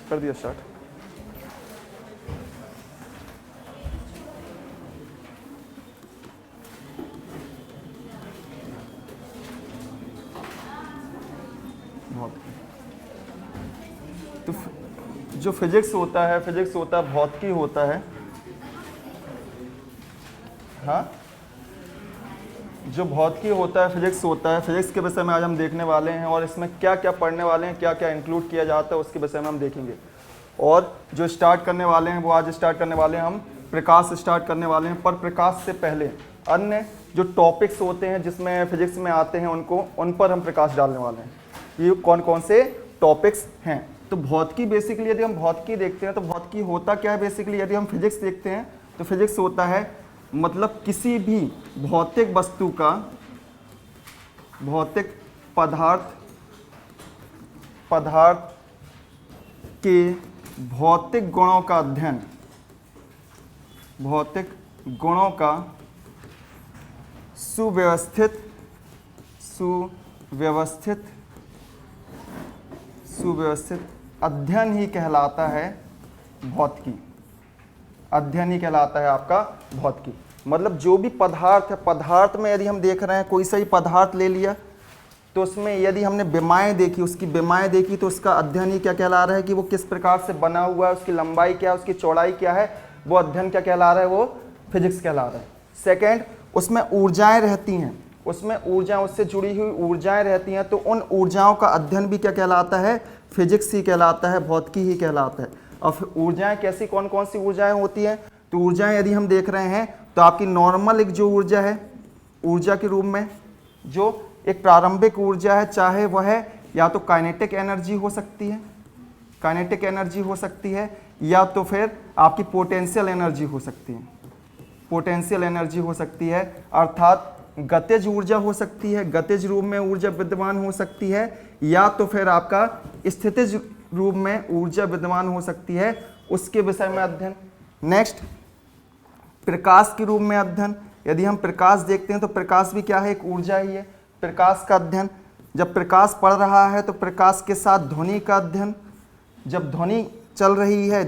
कर दिया स्टार्ट। तो जो फिजिक्स होता है भौतिकी होता है। हाँ, जो भौतिकी होता है फिजिक्स होता है, फिजिक्स के विषय में आज हम देखने वाले हैं और इसमें क्या क्या पढ़ने वाले हैं, क्या क्या इंक्लूड किया जाता है उसके विषय में हम देखेंगे। और जो स्टार्ट करने वाले हैं वो आज स्टार्ट करने वाले हैं हम प्रकाश से स्टार्ट करने वाले हैं। पर प्रकाश से पहले अन्य जो टॉपिक्स होते हैं जिसमें फिजिक्स में आते हैं उन पर हम प्रकाश डालने वाले हैं। ये कौन कौन से टॉपिक्स हैं। तो भौतिकी बेसिकली यदि हम भौतिकी देखते हैं तो भौतिकी होता क्या है बेसिकली, यदि हम फिजिक्स देखते हैं तो फिजिक्स होता है मतलब किसी भी भौतिक वस्तु का, भौतिक पदार्थ के भौतिक गुणों का अध्ययन, भौतिक गुणों का सुव्यवस्थित अध्ययन ही कहलाता है भौतिकी। अध्ययन ही कहलाता है आपका भौतिकी। मतलब जो भी पदार्थ है, पदार्थ में यदि हम देख रहे हैं कोई सा ही पदार्थ ले लिया तो उसमें यदि हमने विमाएं देखी, उसकी विमाएं देखी तो उसका अध्ययन ही क्या कहला रहा है कि वो किस प्रकार से बना हुआ है, उसकी लंबाई क्या है, उसकी चौड़ाई क्या है, वो अध्ययन क्या कहला रहा है, वो फिजिक्स कहला रहा है। सेकेंड, उसमें ऊर्जाएं रहती हैं, उसमें ऊर्जा, उससे जुड़ी हुई ऊर्जाएं रहती हैं तो उन ऊर्जाओं का अध्ययन भी क्या कहलाता है, फिजिक्स ही कहलाता है, भौतिकी ही कहलाता है। और ऊर्जाएं कैसी, कौन कौन सी ऊर्जाएं होती हैं, तो ऊर्जाएं यदि हम देख रहे हैं तो आपकी नॉर्मल एक जो ऊर्जा है, ऊर्जा के रूप में जो एक प्रारंभिक ऊर्जा है, चाहे वह या तो काइनेटिक एनर्जी हो सकती है, काइनेटिक एनर्जी हो सकती है, या तो फिर आपकी पोटेंशियल एनर्जी हो सकती है, पोटेंशियल एनर्जी हो सकती है, अर्थात गतिज ऊर्जा हो सकती है, गतिज रूप में ऊर्जा विद्यमान हो सकती है, या तो फिर आपका स्थितिज रूप में ऊर्जा विद्यमान हो सकती है, उसके विषय में अध्ययन। नेक्स्ट, प्रकाश के रूप में अध्ययन। यदि हम प्रकाश देखते हैं तो प्रकाश भी क्या है, एक ऊर्जा ही है। प्रकाश का अध्ययन, जब प्रकाश पड़ रहा है तो प्रकाश के साथ ध्वनि का अध्ययन। जब ध्वनि चल रही है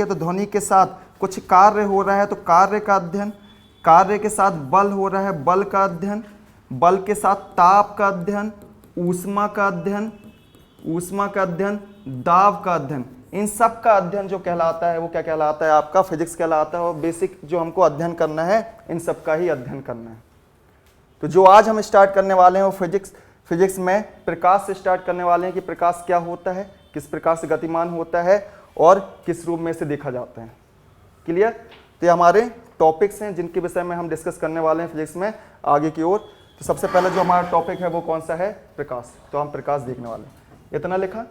तो ध्वनि के साथ कुछ कार्य हो रहा है तो कार्य का अध्ययन। कार्य के साथ बल हो रहा है, बल का अध्ययन। बल के साथ ताप का अध्ययन, ऊष्मा का अध्ययन, ऊष्मा का अध्ययन, दाब का अध्ययन। इन सब का अध्ययन जो कहलाता है वो क्या कहलाता है, आपका फिजिक्स कहलाता है। और बेसिक जो हमको अध्ययन करना है इन सब का ही अध्ययन करना है। तो जो आज हम स्टार्ट करने वाले हैं वो फिजिक्स में प्रकाश से स्टार्ट करने वाले हैं कि प्रकाश क्या होता है, किस प्रकार से गतिमान होता है और किस रूप में से देखा जाता है। क्लियर। तो ये हमारे टॉपिक्स हैं जिनके विषय में हम डिस्कस करने वाले हैं फिजिक्स में आगे की ओर। तो सबसे पहले जो हमारा टॉपिक है वो कौन सा है, प्रकाश। तो हम प्रकाश देखने वाले हैं। इतना लिखा।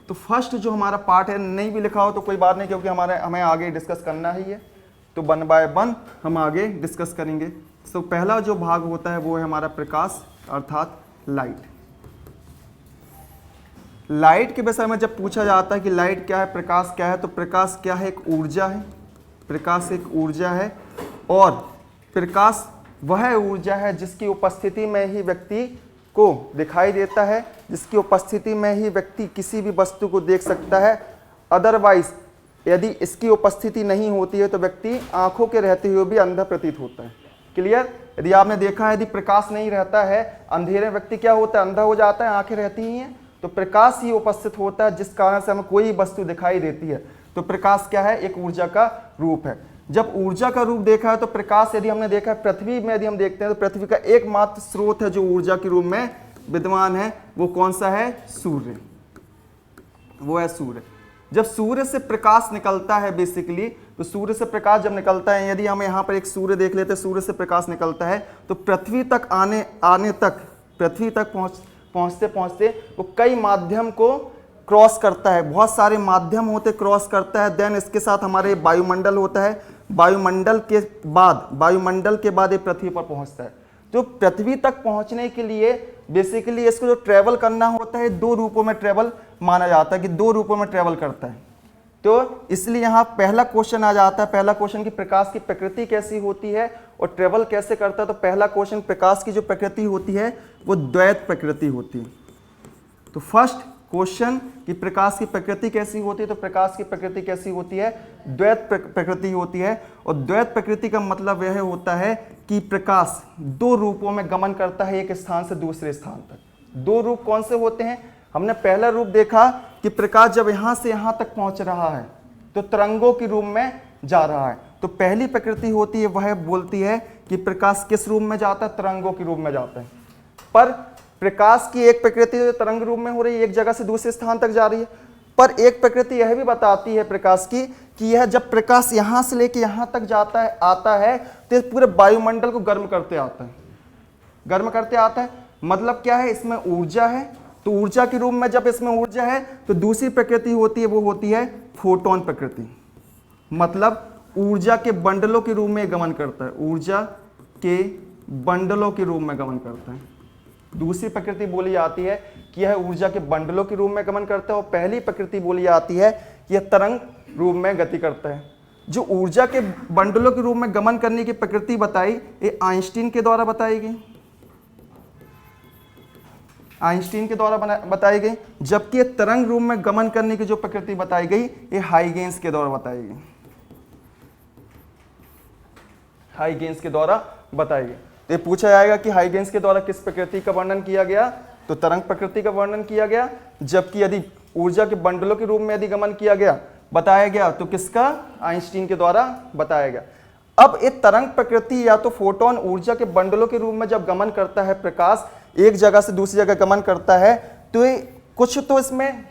तो फर्स्ट जो हमारा पार्ट है, नहीं भी लिखा हो तो कोई बात नहीं, क्योंकि हमें आगे डिस्कस करना ही है, तो 1 बाय 1 हम आगे डिस्कस करेंगे। तो पहला जो भाग होता है वो है हमारा प्रकाश, अर्थात लाइट। लाइट के विषय में जब पूछा जाता है कि लाइट क्या है, प्रकाश क्या है, तो प्रकाश क्या है, एक ऊर्जा है। प्रकाश एक ऊर्जा है और प्रकाश वह ऊर्जा है जिसकी उपस्थिति में ही व्यक्ति को दिखाई देता है, जिसकी उपस्थिति में ही व्यक्ति किसी भी वस्तु को देख सकता है। अदरवाइज यदि इसकी उपस्थिति नहीं होती है तो व्यक्ति आंखों के रहते हुए भी अंधा प्रतीत होता है। क्लियर। यदि आपने देखा है, यदि प्रकाश नहीं रहता है, अंधेरे व्यक्ति क्या होता है, अंधा हो जाता है, आंखें रहती ही हैं, तो प्रकाश ही उपस्थित होता है जिस कारण से हमें कोई वस्तु दिखाई देती है। तो प्रकाश क्या है, एक ऊर्जा का रूप है। जब ऊर्जा का रूप देखा है तो प्रकाश यदि हमने देखा है पृथ्वी में, यदि हम देखते हैं तो पृथ्वी का एकमात्र स्रोत है जो ऊर्जा के रूप में विद्यमान है, वो कौन सा है, सूर्य। वो है सूर्य। जब सूर्य से प्रकाश निकलता है बेसिकली, तो सूर्य से प्रकाश जब निकलता है, यदि हम यहाँ पर एक सूर्य देख लेते हैं, सूर्य से प्रकाश निकलता है तो पृथ्वी तक आने तक, पृथ्वी तक पहुँचते पहुँचते वो कई माध्यम को क्रॉस करता है, बहुत सारे माध्यम होते क्रॉस करता है। देन इसके साथ हमारे वायुमंडल होता है, वायुमंडल के बाद ये पृथ्वी पर पहुंचता है। तो पृथ्वी तक पहुंचने के लिए बेसिकली इसको जो ट्रेवल करना होता है, 2 रूपों में ट्रेवल माना जाता है कि 2 रूपों में ट्रेवल करता है। तो इसलिए यहाँ पहला क्वेश्चन आ जाता है, पहला क्वेश्चन कि प्रकाश की प्रकृति कैसी होती है और ट्रेवल कैसे करता है। तो पहला क्वेश्चन, प्रकाश की जो प्रकृति होती है वो द्वैत प्रकृति होती है। तो फर्स्ट क्वेश्चन कि प्रकाश की प्रकृति कैसी होती है, तो प्रकाश की प्रकृति कैसी होती है, द्वैत प्रकृति होती है। और द्वैत प्रकृति का मतलब यह होता है कि प्रकाश दो रूपों में गमन करता है, एक स्थान से दूसरे स्थान तक। दो रूप कौन से होते हैं, हमने पहला रूप देखा कि प्रकाश जब यहां से यहां तक पहुंच रहा है तो तरंगों के रूप में जा रहा है। तो पहली प्रकृति होती है वह बोलती है कि प्रकाश किस रूप में जाता है, तरंगों के रूप में जाता है। पर प्रकाश की एक प्रकृति जो तरंग रूप में हो रही है, एक जगह से दूसरे स्थान तक जा रही है। पर एक प्रकृति यह भी बताती है प्रकाश की कि यह जब प्रकाश यहां से लेके यहां तक जाता है, आता है, तो पूरे वायुमंडल को गर्म करते आता है, गर्म करते आता है। मतलब क्या है, इसमें ऊर्जा है, तो ऊर्जा के रूप में जब इसमें ऊर्जा है तो दूसरी प्रकृति होती है, वो होती है फोटोन प्रकृति। मतलब ऊर्जा के बंडलों के रूप में गमन करता है, ऊर्जा के बंडलों के रूप में गमन करता है। दूसरी प्रकृति बोली जाती है कि यह ऊर्जा के बंडलों के रूप में गमन करता है, और पहली प्रकृति बोली जाती है कि यह तरंग रूप में गति करता है। जो ऊर्जा के बंडलों के रूप में गमन करने की प्रकृति बताई, ये आइंस्टीन के द्वारा बताई गई, आइंस्टीन के द्वारा बताई गई। जबकि ये तरंग रूप में गमन करने की जो प्रकृति बताई गई, ये हाइगेंस के द्वारा बताई गई, हाइगेंस के द्वारा बताई गई। तो ये पूछा जाएगा कि हाइगेंस के द्वारा किस प्रकृति का वर्णन किया गया, तो तरंग प्रकृति का वर्णन किया गया। जबकि यदि ऊर्जा के बंडलों के रूप में यदि गमन किया गया, बताया गया, तो किसका, आइंस्टीन के द्वारा बताया गया। अब एक तरंग प्रकृति या तो फोटोन ऊर्जा के बंडलों के रूप में जब गमन करता है, प्रकाश एक जगह से दूसरी जगह गमन करता है, तो ये कुछ तो इसमें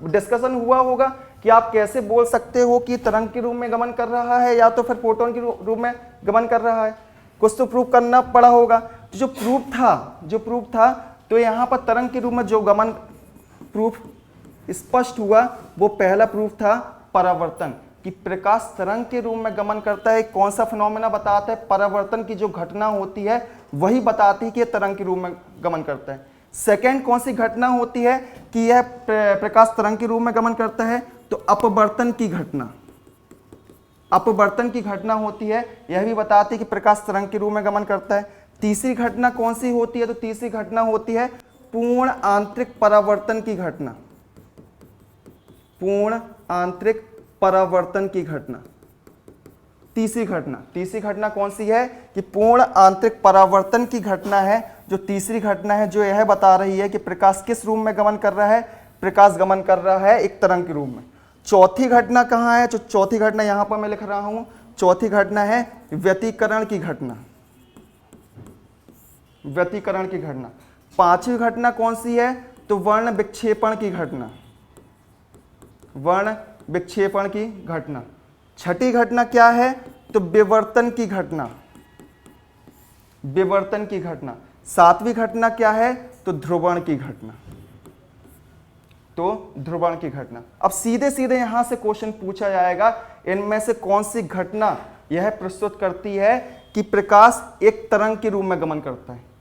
डिस्कशन हुआ होगा कि आप कैसे बोल सकते हो कि तरंग के रूप में गमन कर रहा है या तो फिर फोटोन के रूप में गमन कर रहा है, कुछ तो प्रूफ करना पड़ा होगा। तो जो प्रूफ था तो यहाँ पर तरंग के रूप में जो गमन प्रूफ स्पष्ट हुआ, वो पहला प्रूफ था परावर्तन, कि प्रकाश तरंग के रूप में गमन करता है। कौन सा फिनोमेना बताता है, परावर्तन की जो घटना होती है वही बताती है कि यह तरंग के रूप में गमन करता है। सेकेंड कौन सी घटना होती है कि यह प्रकाश तरंग के रूप में गमन करता है, तो अपवर्तन की घटना, अपवर्तन की घटना होती है, यह भी बताती है कि प्रकाश तरंग के रूप में गमन करता है। तीसरी घटना कौन सी होती है, तो तीसरी घटना होती है पूर्ण आंतरिक परावर्तन की घटना, पूर्ण आंतरिक परावर्तन की घटना। तीसरी घटना कौन सी है कि पूर्ण आंतरिक परावर्तन की घटना है, जो तीसरी घटना है, जो यह बता रही है कि प्रकाश किस रूप में गमन कर रहा है, प्रकाश गमन कर रहा है एक तरंग के रूप में। चौथी घटना कहाँ है, जो चौथी घटना यहां पर मैं लिख रहा हूं, चौथी घटना है व्यतिकरण की घटना, व्यतिकरण की घटना। पांचवी घटना कौन सी है, तो वर्ण विक्षेपण की घटना, वर्ण विक्षेपण की घटना। छठी घटना क्या है, तो विवर्तन की घटना, विवर्तन की घटना। सातवीं घटना क्या है, तो ध्रुवण की घटना, तो ध्रुवण की घटना। अब सीधे सीधे यहां से क्वेश्चन पूछा जाएगा, इनमें से कौन सी घटना यह प्रस्तुत करती है कि प्रकाश एक तरंग के रूप में गमन करता है।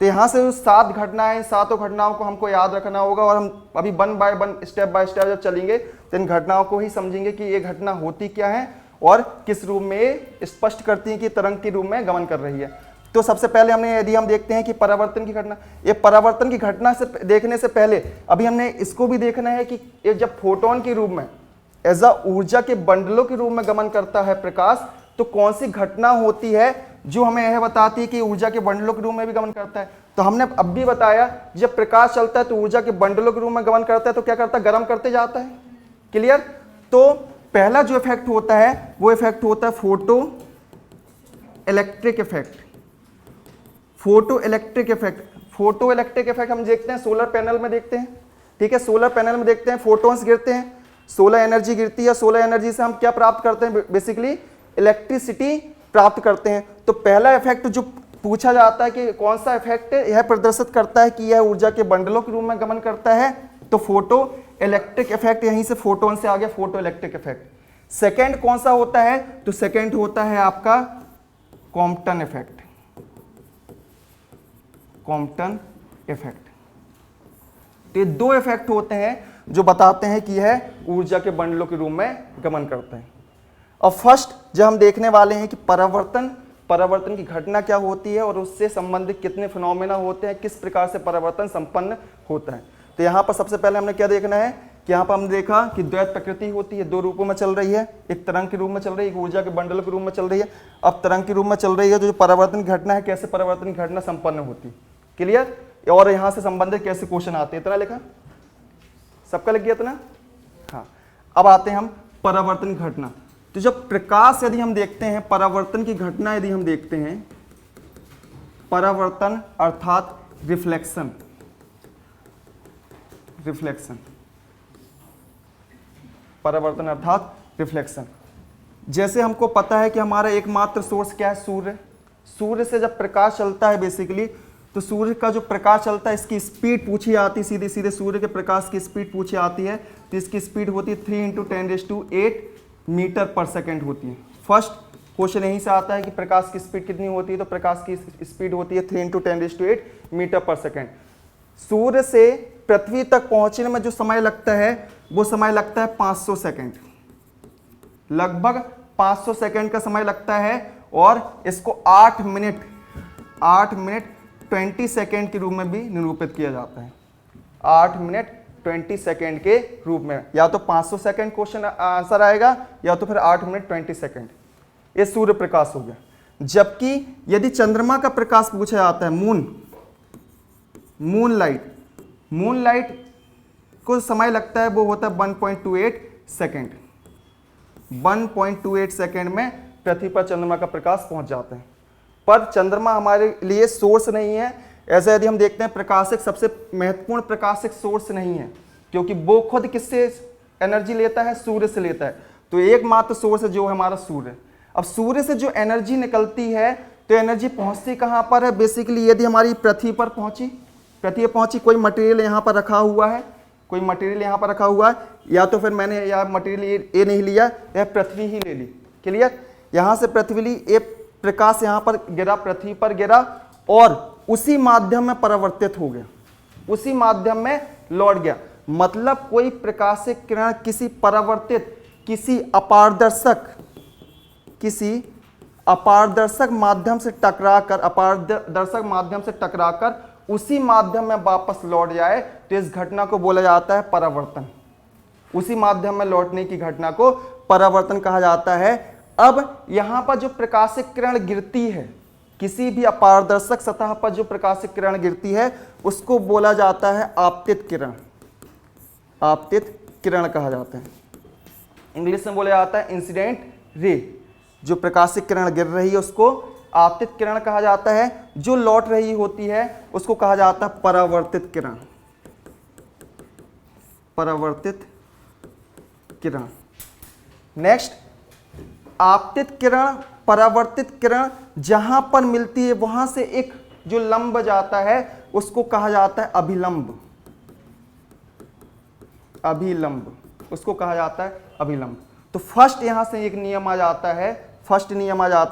तो यहां से जो 7 घटनाएं, सातों घटनाओं को हमको याद रखना होगा, और हम अभी one by one, step by step जब चलेंगे तो इन घटनाओं को ही समझेंगे कि ये घटना होती क्या है और किस रूप में स्पष्ट करती है कि तरंग के रूप में गमन कर रही है। तो सबसे पहले हमने, यदि हम देखते हैं कि परावर्तन की घटना, ये परावर्तन की घटना से देखने से पहले अभी हमने इसको भी देखना है कि ये जब फोटोन के रूप में एज अ ऊर्जा के बंडलों के रूप में गमन करता है प्रकाश, तो कौन सी घटना होती है जो हमें यह बताती है कि ऊर्जा के बंडलों के रूप में भी गमन करता है। तो हमने अब भी बताया, जब प्रकाश चलता है तो ऊर्जा के बंडलों के रूप में गमन करता है, तो क्या करता है, गर्म करते जाता है। क्लियर। तो पहला जो इफेक्ट होता है वो इफेक्ट होता है photo electric effect, photo electric effect. Photo electric effect हम देखते हैं सोलर पैनल में देखते हैं, ठीक है। सोलर पैनल में देखते हैं फोटोन्स गिरते हैं, सोलर एनर्जी गिरती है, सोलर एनर्जी से हम क्या प्राप्त करते हैं, बेसिकली इलेक्ट्रिसिटी प्राप्त करते हैं। तो पहला इफेक्ट जो पूछा जाता है कि कौन सा इफेक्ट यह प्रदर्शित करता है कि यह ऊर्जा के बंडलों के रूप में गमन करता है, तो फोटो इलेक्ट्रिक इफेक्ट, यहीं से फोटोन से आ गया फोटो इलेक्ट्रिक इफेक्ट। सेकंड कौन सा होता है, तो सेकंड होता है आपका कॉम्पटन इफेक्ट, कॉम्पटन इफेक्ट। तो ये दो इफेक्ट होते हैं जो बताते हैं कि यह ऊर्जा के बंडलों के रूप में गमन करते हैं। और फर्स्ट जो हम देखने वाले हैं कि परावर्तन की घटना क्या होती है और उससे संबंधित कितने फिनोमेना होते हैं, किस प्रकार से परावर्तन संपन्न होता है। तो यहाँ पर सबसे पहले हमने क्या देखना है कि यहाँ पर हमने देखा कि द्वैत प्रकृति होती है, दो रूपों में चल रही है, एक तरंग के रूप में चल रही है, एक ऊर्जा के बंडल के रूप में चल रही है। अब तरंग के रूप में चल रही है, जो परावर्तन घटना है, कैसे परावर्तन घटना संपन्न होती है, क्लियर। और यहाँ से संबंधित कैसे क्वेश्चन आते हैं, इतना लिखा, सबका लिख गया इतना। हाँ, अब आते हैं हम परावर्तन घटना। तो जब प्रकाश यदि हम देखते हैं, परावर्तन की घटना यदि हम देखते हैं, परावर्तन अर्थात रिफ्लेक्शन, रिफ्लेक्शन, परावर्तन अर्थात रिफ्लेक्शन। जैसे हमको पता है कि हमारा एकमात्र सोर्स क्या है, सूर्य। सूर्य से जब प्रकाश चलता है बेसिकली, तो सूर्य का जो प्रकाश चलता है, इसकी स्पीड पूछी आती है, सीधे सीधे सूर्य के प्रकाश की स्पीड पूछी आती है। तो इसकी स्पीड होती है 3 × 10⁸ मीटर पर सेकेंड होती है। फर्स्ट क्वेश्चन यहीं से आता है कि प्रकाश की स्पीड कितनी होती है, तो प्रकाश की स्पीड होती है 3 × 10⁸ मीटर पर सेकेंड। सूर्य से पृथ्वी तक पहुंचने में जो समय लगता है, वो समय लगता है 500 सेकेंड, लगभग 500 सेकेंड का समय लगता है। और इसको 8 मिनट 20 सेकेंड के रूप में भी निरूपित किया जाता है। 8 मिनट 20 सेकेंड के रूप में, या तो 500 सेकेंड क्वेश्चन आंसर आएगा, या तो फिर 8 मिनट 20 सेकेंड। ये सूर्य प्रकाश हो गया। जबकि यदि चंद्रमा का प्रकाश पूछा जाता है, मून लाइट को समय लगता है, वो होता है 1.28 सेकेंड। 1.28 सेकेंड में पृथ्वी पर चंद्रमा का प्रकाश पहुंच जाता है। पर चंद्रमा हमारे लिए सोर्स नहीं है। ऐसा यदि हम देखते हैं, प्रकाशिक सबसे महत्वपूर्ण प्रकाशिक सोर्स नहीं है, क्योंकि वो खुद किससे एनर्जी लेता है, सूर्य से लेता है। तो एकमात्र सोर्स है जो है हमारा सूर्य। अब सूर्य से जो एनर्जी निकलती है, तो एनर्जी पहुंचती कहां पर है, बेसिकली यदि हमारी पृथ्वी पर पहुंची, कोई मटेरियल यहाँ पर रखा हुआ है, या तो फिर मैंने यह मटेरियल ये नहीं लिया, यह पृथ्वी ही ले ली, क्लियर। यहाँ से पृथ्वी ली, ये प्रकाश यहाँ पर गिरा, पृथ्वी पर गिरा, और उसी माध्यम में परावर्तित हो गया, उसी माध्यम में लौट गया। मतलब कोई प्रकाशिक किरण किसी परावर्तित, किसी अपारदर्शक माध्यम से टकराकर उसी माध्यम में वापस लौट जाए, तो इस घटना को बोला जाता है परावर्तन। उसी माध्यम में लौटने की घटना को परावर्तन कहा जाता है। अब यहां पर जो प्रकाशिक किरण गिरती है, किसी भी अपारदर्शक सतह पर जो प्रकाशिक किरण गिरती है, उसको बोला जाता है आपतित किरण। आपतित किरण कहा जाता है, इंग्लिश में बोला जाता है इंसिडेंट रे। जो प्रकाशिक किरण गिर रही है उसको आपतित किरण कहा जाता है, जो लौट रही होती है उसको कहा जाता है परावर्तित किरण। परावर्तित किरण। नेक्स्ट, आपतित किरण, परावर्तित किरण जहां पर मिलती है, वहां से एक जो लंब जाता है उसको कहा जाता है अभिलंब। उसको कहा जाता है अभिलंब। तो फर्स्ट यहां से एक नियम आ जाता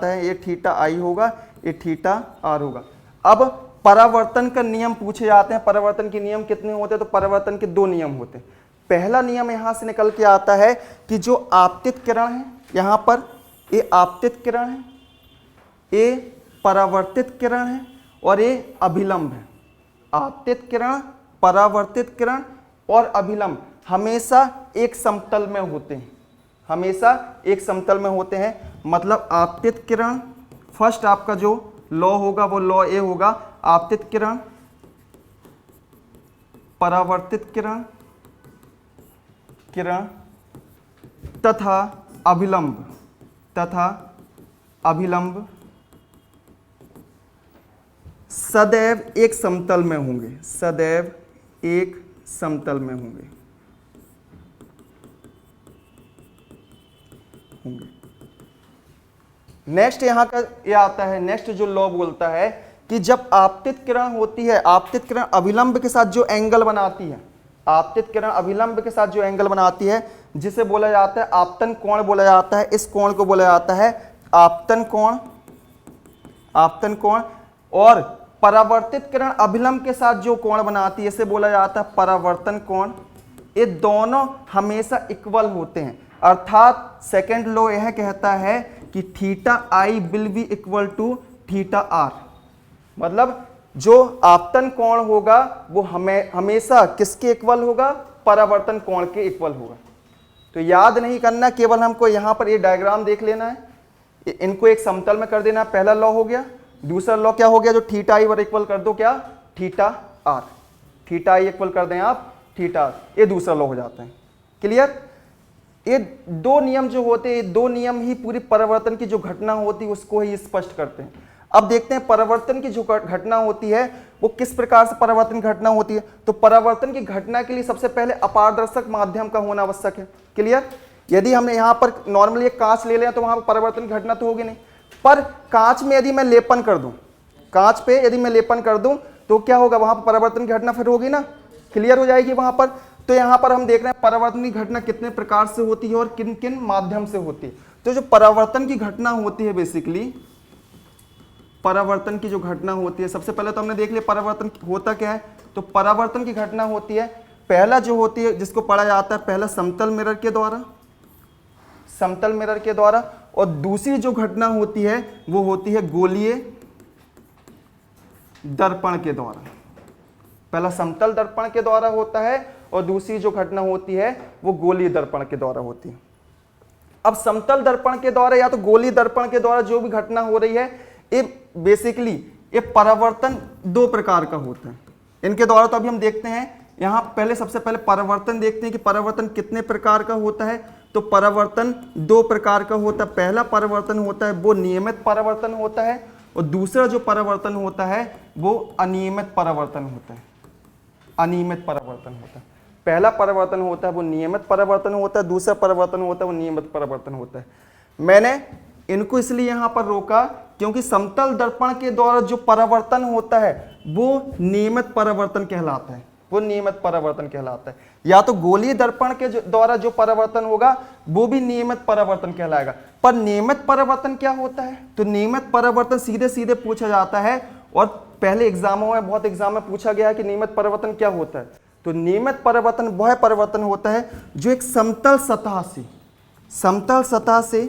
है, ये थीटा आई होगा, ये थीटा आर होगा। अब परावर्तन का नियम पूछे जाते हैं। परावर्तन के नियम कितने होते हैं, तो परावर्तन के 2 नियम होते हैं। पहला नियम यहां से निकल के आता है कि जो आपतित किरण है, यहां पर ये आपतित किरण है, ये परावर्तित किरण है, और ये अभिलंब है। आपतित किरण, परावर्तित किरण और अभिलंब हमेशा एक समतल में होते हैं। मतलब आपतित किरण, फर्स्ट आपका जो लॉ होगा वो लॉ ए होगा, आपतित किरण, परावर्तित किरण तथा अभिलंब सदैव एक समतल में होंगे। नेक्स्ट यहां का ये आता है, नेक्स्ट जो लॉ बोलता है कि जब आपतित किरण होती है, आपतित किरण अभिलंब के साथ जो एंगल बनाती है, जिसे बोला जाता है आपतन कोण बोला जाता है। इस कोण को बोला जाता है आपतन कोण। और परावर्तित किरण अभिलंब के साथ जो कोण बनाती है, इसे बोला जाता है परावर्तन कोण। ये दोनों हमेशा इक्वल होते हैं। अर्थात सेकंड लॉ यह कहता है कि theta I will be equal to theta R. मतलब जो आपतन कोण होगा वो हमेशा किसके इक्वल होगा, परावर्तन कोण के इक्वल होगा। तो याद नहीं करना, केवल हमको यहां पर ये डायग्राम देख लेना है, इनको एक समतल में कर देना। पहला लॉ हो गया। दूसरा लॉ क्या हो गया, जो थीटा आई वर इक्वल कर दो क्या, theta R, theta I equal कर दें आप थीटा आर, ये दूसरा लॉ हो जाता है। क्लियर। ये दो नियम जो होते हैं, ये दो नियम ही पूरी परावर्तन की जो घटना होती है उसको ही स्पष्ट करते हैं। अब देखते हैं परावर्तन की जो घटना होती है वो किस प्रकार से परावर्तन घटना होती है। तो परावर्तन की घटना के लिए सबसे पहले अपारदर्शक माध्यम का होना आवश्यक है। क्लियर। यदि हमने यहाँ पर नॉर्मली एक कांच ले लिया तो वहां पर परावर्तन की घटना तो होगी नहीं, पर कांच में यदि मैं लेपन कर दूं, कांच पे यदि मैं लेपन कर दूं तो क्या होगा, वहां पर परावर्तन की घटना फिर होगी ना, क्लियर हो जाएगी वहां पर। तो यहां पर हम देख रहे हैं परावर्तन की घटना कितने प्रकार से होती है और किन किन माध्यम से होती है। तो जो परावर्तन की घटना होती है, बेसिकली परावर्तन की जो घटना होती है, सबसे पहले तो हमने देख लिया परावर्तन होता क्या है। तो परावर्तन की घटना होती है, पहला जो होती है जिसको पढ़ा जाता है पहला समतल मिरर के द्वारा, समतल मिरर के द्वारा, और दूसरी जो घटना होती है वो होती है गोलीय दर्पण के द्वारा। पहला समतल दर्पण के द्वारा होता है और दूसरी जो घटना होती है वो गोलीय दर्पण के द्वारा होती है। अब समतल दर्पण के द्वारा या तो गोलीय दर्पण के द्वारा जो भी घटना हो रही है, ये बेसिकली ये परावर्तन दो प्रकार का होता है। इनके द्वारा तो अभी हम देखते हैं, यहां पहले सबसे पहले परावर्तन देखते हैं कि परावर्तन कितने प्रकार का होता है। तो परावर्तन दो प्रकार का होता है। पहला परावर्तन होता है वो नियमित परावर्तन होता है, और दूसरा जो परावर्तन होता है वो अनियमित परावर्तन होता है। अनियमित परावर्तन होता है। पहला परावर्तन होता है वो नियमित परावर्तन होता है, दूसरा परावर्तन होता है वो नियमित परावर्तन होता है। मैंने इनको इसलिए यहां पर रोका क्योंकि समतल दर्पण के द्वारा जो परावर्तन होता है वो नियमित परावर्तन कहलाता है, वो नियमित परावर्तन कहलाता है। या तो गोलीय दर्पण के द्वारा जो परावर्तन होगा वो भी नियमित परावर्तन कहलाएगा। पर नियमित परावर्तन क्या होता है, तो नियमित परावर्तन सीधे सीधे पूछा जाता है, और पहले एग्जामों में बहुत एग्जाम में पूछा गया है कि नियमित परावर्तन क्या होता है। तो नियमित परावर्तन वह परावर्तन होता है जो एक समतल सतह से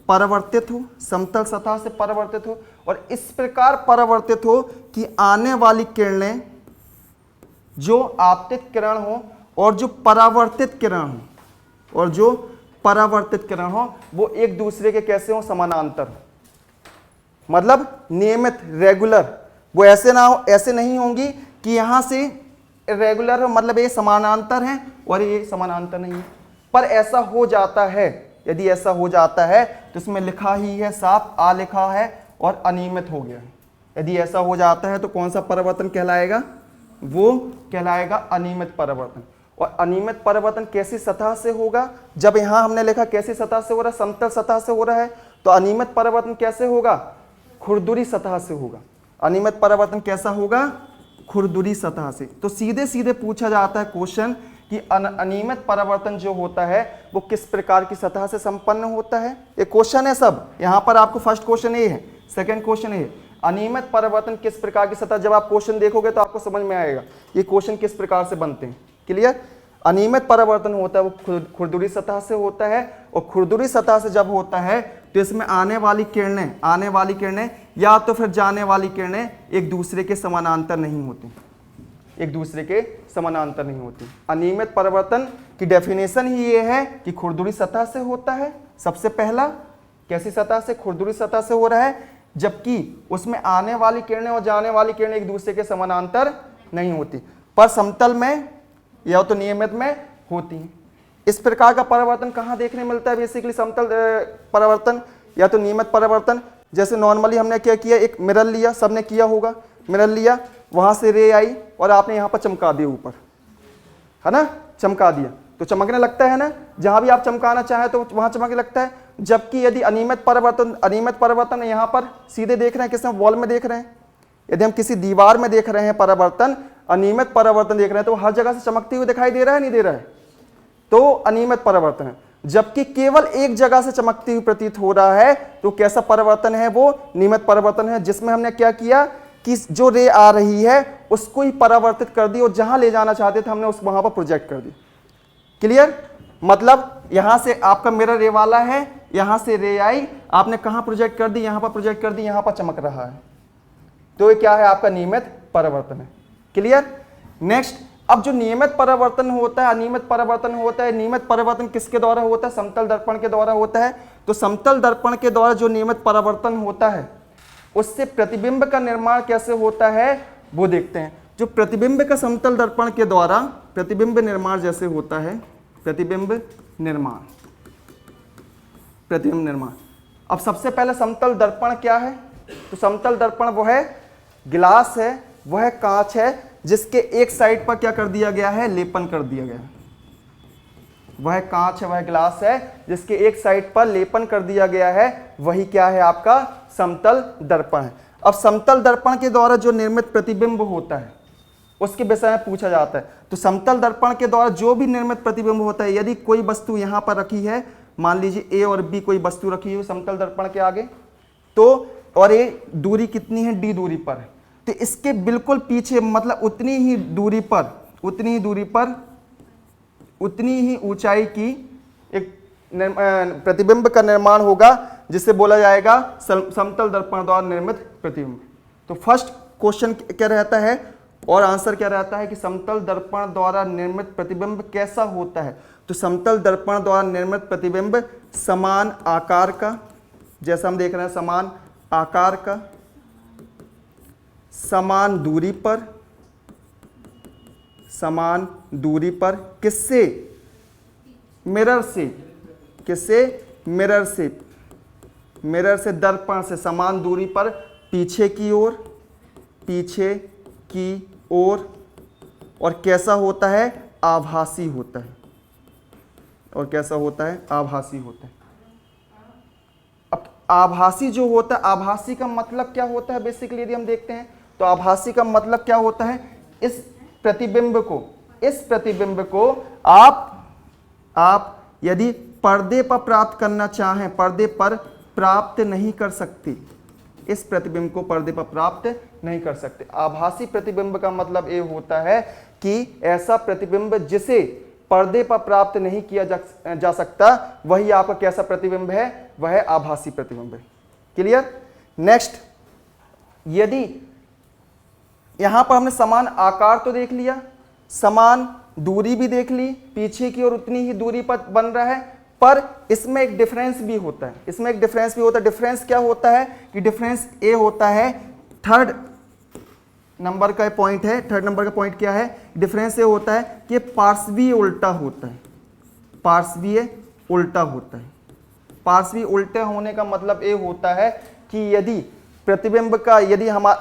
परावर्तित हो, समतल सतह से परावर्तित हो, और इस प्रकार परावर्तित हो कि आने वाली किरणें जो आपतित किरण हो और जो परावर्तित किरण हो, और जो परावर्तित किरण हो वो एक दूसरे के कैसे हो, समानांतर हो। मतलब नियमित, रेगुलर, वो ऐसे ना हो, ऐसे नहीं होंगी कि यहां से रेगुलर हो, मतलब ये समानांतर है और ये समानांतर नहीं है। पर ऐसा हो जाता है, यदि ऐसा हो जाता है तो इसमें लिखा ही है साफ, आ लिखा है और अनियमित हो गया है। यदि ऐसा हो जाता है तो कौन सा परावर्तन कहलाएगा, वो कहलाएगा अनियमित परावर्तन। और अनियमित परावर्तन कैसी सतह से होगा, जब यहां हमने लिखा कैसी सतह से हो रहा है, समतल सतह से हो रहा है, तो अनियमित परावर्तन कैसे होगा, खुरदुरी सतह से होगा। अनियमित परावर्तन कैसा होगा, खुरदुरी सतह से। तो सीधे सीधे पूछा जाता है क्वेश्चन कि अनियमित परावर्तन जो होता है वो किस प्रकार की सतह से संपन्न होता है। ये क्वेश्चन है सब, यहां पर आपको फर्स्ट क्वेश्चन ये है, सेकंड क्वेश्चन ये अनियमित परावर्तन किस प्रकार की सतह। जब आप क्वेश्चन देखोगे तो आपको समझ में आएगा ये क्वेश्चन किस प्रकार से बनते हैं। क्लियर। अनियमित परावर्तन होता है वो खुरदुरी सतह से होता है, और खुरदुरी सतह से जब होता है तो इसमें आने वाली किरणें या तो फिर जाने वाली किरणें एक दूसरे के समानांतर नहीं होती, एक दूसरे के समानांतर नहीं होती। अनियमित परावर्तन की डेफिनेशन ही ये है कि खुरदुरी सतह से होता है। सबसे पहला कैसी सतह से, खुरदुरी सतह से हो रहा है, जबकि उसमें आने वाली किरणें और जाने वाली किरणें एक दूसरे के समानांतर नहीं होती, पर समतल में या तो नियमित में होती हैं। इस प्रकार का परावर्तन कहाँ देखने मिलता है, बेसिकली समतल परावर्तन या तो नियमित परावर्तन। जैसे नॉर्मली हमने क्या किया, एक मिरर लिया, सबने किया होगा, मिरर लिया, वहां से रे आई और आपने यहाँ पर चमका दिया ऊपर, है ना, चमका दिया तो चमकने लगता है ना, जहां भी आप चमकाना चाहे तो वहां चमकने लगता है। जबकि यदि अनियमित परावर्तन यहाँ पर सीधे देख रहे हैं, किसी वॉल में देख रहे हैं, यदि हम किसी दीवार में देख रहे हैं परावर्तन, अनियमित परावर्तन देख रहे हैं, तो हर जगह से चमकते हुए दिखाई दे रहा है, नहीं दे रहा है, तो अनियमित परावर्तन है। जबकि केवल एक जगह से चमकती हुई प्रतीत हो रहा है, तो कैसा परावर्तन है, वो नियमित परावर्तन है, जिसमें हमने क्या किया कि जो रे आ रही है उसको ही परावर्तित कर दी और जहां ले जाना चाहते थे हमने उस वहां पर प्रोजेक्ट कर दी। क्लियर। मतलब यहां से आपका मिरर रे वाला है, यहां से रे आई, आपने कहां प्रोजेक्ट कर दी, यहां पर प्रोजेक्ट कर दी, यहां पर चमक रहा है। तो ये क्या है आपका नियमित परावर्तन है। क्लियर। नेक्स्ट, अब जो नियमित परावर्तन होता है, अनियमित परावर्तन होता है, नियमित परावर्तन किसके द्वारा होता है? समतल दर्पण के द्वारा होता है। तो समतल दर्पण के द्वारा जो नियमित परावर्तन होता है उससे प्रतिबिंब का निर्माण कैसे होता है वो देखते हैं। जो प्रतिबिंब का समतल दर्पण के द्वारा प्रतिबिंब निर्माण जैसे होता है, प्रतिबिंब निर्माण। अब सबसे पहले समतल दर्पण क्या है? तो समतल दर्पण वो है गिलास है, वह है कांच है जिसके एक साइड पर क्या कर दिया गया है? लेपन कर दिया गया है। वह कांच है, वह गिलास है जिसके एक साइड पर लेपन कर दिया गया है, वही क्या है आपका समतल दर्पण है। अब समतल दर्पण के द्वारा जो निर्मित प्रतिबिंब होता है उसके विषय में पूछा जाता है। तो समतल दर्पण के द्वारा जो भी निर्मित प्रतिबिंब होता है, यदि कोई वस्तु यहां पर रखी है, मान लीजिए ए और बी कोई वस्तु रखी है समतल दर्पण के आगे, तो और ये दूरी कितनी है? डी दूरी पर है। तो इसके बिल्कुल पीछे मतलब उतनी ही दूरी पर उतनी ही ऊंचाई की एक प्रतिबिंब का निर्माण होगा जिसे बोला जाएगा समतल दर्पण द्वारा निर्मित प्रतिबिंब। तो फर्स्ट क्वेश्चन क्या रहता है और आंसर क्या रहता है कि समतल दर्पण द्वारा निर्मित प्रतिबिंब कैसा होता है? तो समतल दर्पण द्वारा निर्मित प्रतिबिंब समान आकार का, जैसा हम देख रहे हैं समान आकार का, समान दूरी पर किससे? मिरर से। किससे? मिरर से दर्पण से समान दूरी पर पीछे की ओर और कैसा होता है? आभासी होता है। और कैसा होता है? आभासी होता है। अब आभासी जो होता है, आभासी का मतलब क्या होता है? बेसिकली यदि हम देखते हैं तो आभासी का मतलब क्या होता है? इस प्रतिबिंब को आप यदि पर्दे पर प्राप्त करना चाहें, पर्दे पर प्राप्त नहीं कर सकते, इस प्रतिबिंब को पर्दे पर प्राप्त नहीं कर सकते। आभासी प्रतिबिंब का मतलब ये होता है कि ऐसा प्रतिबिंब जिसे पर्दे पर प्राप्त नहीं किया जा सकता, वही आपका कैसा प्रतिबिंब है? वह है आभासी प्रतिबिंब है। क्लियर। नेक्स्ट, यदि यहां पर हमने समान आकार तो देख लिया, समान दूरी भी देख ली, पीछे की ओर उतनी ही दूरी पर बन रहा है, पर इसमें एक डिफरेंस भी होता है। डिफरेंस क्या होता है कि डिफरेंस ए होता है, थर्ड नंबर का पॉइंट है। थर्ड नंबर का पॉइंट क्या है? डिफरेंस ये होता है कि पार्श्वीय उल्टा होता है। पार्श्वीय उल्टे होने का मतलब ये होता है कि यदि प्रतिबिंब का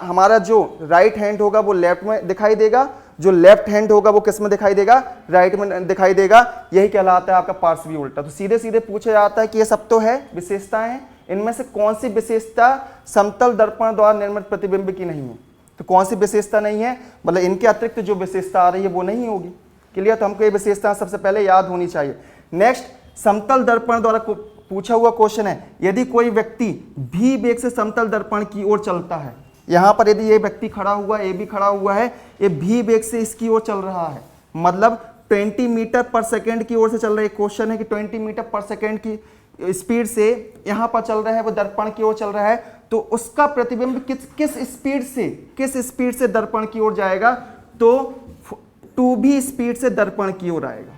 हमारा जो राइट हैंड होगा वो लेफ्ट में दिखाई देगा, जो लेफ्ट हैंड होगा वो किस में दिखाई देगा? राइट में दिखाई देगा। यही कहलाता है आपका पार्श्वीय उल्टा। तो सीधे सीधे पूछा जाता है कि ये सब तो है, विशेषताएं हैं, इनमें से कौन सी विशेषता समतल दर्पण द्वारा निर्मित प्रतिबिंब की नहीं है? तो कौन सी विशेषता नहीं है? मतलब इनके अतिरिक्त जो विशेषता आ रही है वो नहीं होगी। क्लियर। तो हमको ये विशेषता सबसे पहले याद होनी चाहिए। नेक्स्ट, समतल दर्पण द्वारा पूछा हुआ क्वेश्चन है, यदि कोई व्यक्ति भी वेग से समतल दर्पण की ओर चलता है, यहां पर यदि ये व्यक्ति खड़ा हुआ है, ये भी खड़ा हुआ है, ये भी वेग से इसकी ओर चल रहा है, मतलब 20 मीटर पर सेकेंड की ओर से चल रहा है। क्वेश्चन है कि 20 मीटर पर सेकेंड की स्पीड से यहां पर चल रहा है, वो दर्पण की ओर चल रहा है, तो उसका प्रतिबिंब किस स्पीड से दर्पण की ओर जाएगा? तो 2v स्पीड से दर्पण की ओर आएगा।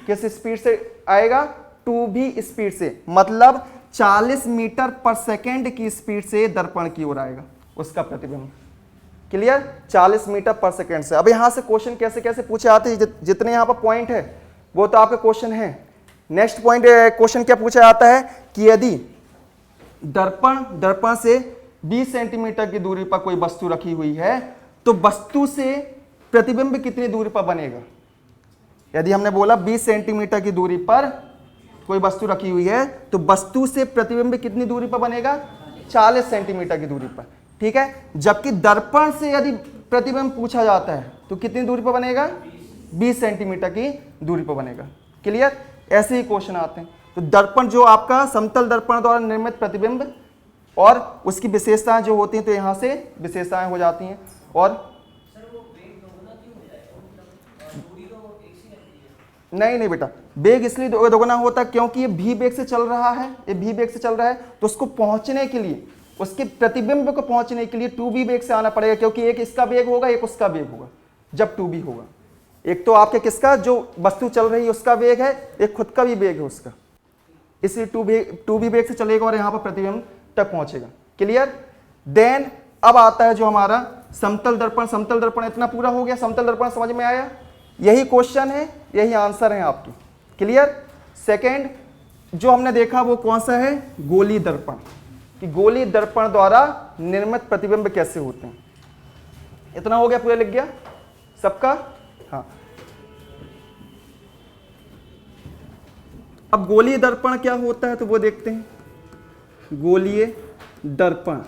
किस स्पीड से आएगा? 2v स्पीड से, मतलब 40 मीटर पर सेकेंड की स्पीड से दर्पण की ओर आएगा उसका प्रतिबिंब। क्लियर। 40 मीटर पर सेकेंड से। अब यहां से क्वेश्चन कैसे कैसे पूछे आते हैं, जितने यहां पर पॉइंट है वो तो आपका क्वेश्चन है। नेक्स्ट पॉइंट क्वेश्चन क्या पूछा जाता है कि यदि दर्पण से 20 सेंटीमीटर की दूरी पर कोई वस्तु रखी हुई है, तो वस्तु से प्रतिबिंब कितनी दूरी पर बनेगा? यदि हमने बोला 20 सेंटीमीटर की दूरी पर कोई वस्तु रखी हुई है, तो वस्तु से प्रतिबिंब कितनी दूरी पर बनेगा? 40 सेंटीमीटर की दूरी पर। ठीक है। जबकि दर्पण से यदि प्रतिबिंब पूछा जाता है तो कितनी दूरी पर बनेगा? 20 सेंटीमीटर की दूरी पर बनेगा। क्लियर। ऐसे ही क्वेश्चन आते हैं। तो दर्पण जो आपका समतल दर्पण द्वारा निर्मित प्रतिबिंब और उसकी विशेषताएं जो होती हैं, तो यहां से विशेषताएं हो जाती हैं। और नहीं बेटा, वेग इसलिए दोगुना होता है क्योंकि ये भी वेग से चल रहा है, तो उसको पहुंचने के लिए उसके प्रतिबिंब को पहुंचने के लिए 2b वेग से आना पड़ेगा, क्योंकि एक इसका वेग होगा, एक उसका वेग होगा। जब 2b होगा, एक तो आपके किसका जो वस्तु चल रही है उसका वेग है, एक खुद का भी वेग है उसका, इसलिए 2b वेग से चलेगा और यहां पर प्रतिबिंब तक पहुंचेगा। क्लियर। देन अब आता है जो हमारा समतल दर्पण। समतल दर्पण इतना पूरा हो गया, समतल दर्पण समझ में आया, यही क्वेश्चन है, यही आंसर है आपकी। क्लियर। सेकेंड जो हमने देखा वो कौन सा है, गोलीय दर्पण, कि गोलीय दर्पण द्वारा निर्मित प्रतिबिंब कैसे होते हैं। इतना हो गया, पूरा लिख गया सबका। हाँ, अब गोलीय दर्पण क्या होता है तो वो देखते हैं। गोलीय दर्पण,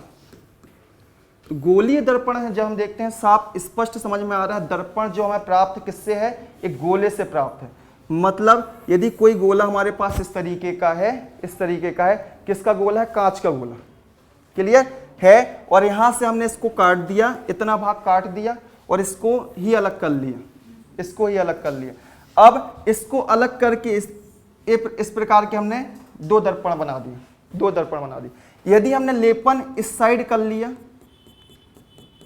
गोलीय दर्पण है जब हम देखते हैं, साफ स्पष्ट समझ में आ रहा है, दर्पण जो हमें प्राप्त किससे है, एक गोले से प्राप्त है। मतलब यदि कोई गोला हमारे पास इस तरीके का है, इस तरीके का है, किसका गोला है, कांच का गोला। क्लियर है। और यहां से हमने इसको काट दिया, इतना भाग काट दिया और इसको ही अलग कर लिया, इसको ही अलग कर लिया। अब इसको अलग करके इस प्रकार के हमने दो दर्पण बना दिए, दो दर्पण बना दिए। यदि हमने लेपन इस साइड कर लिया,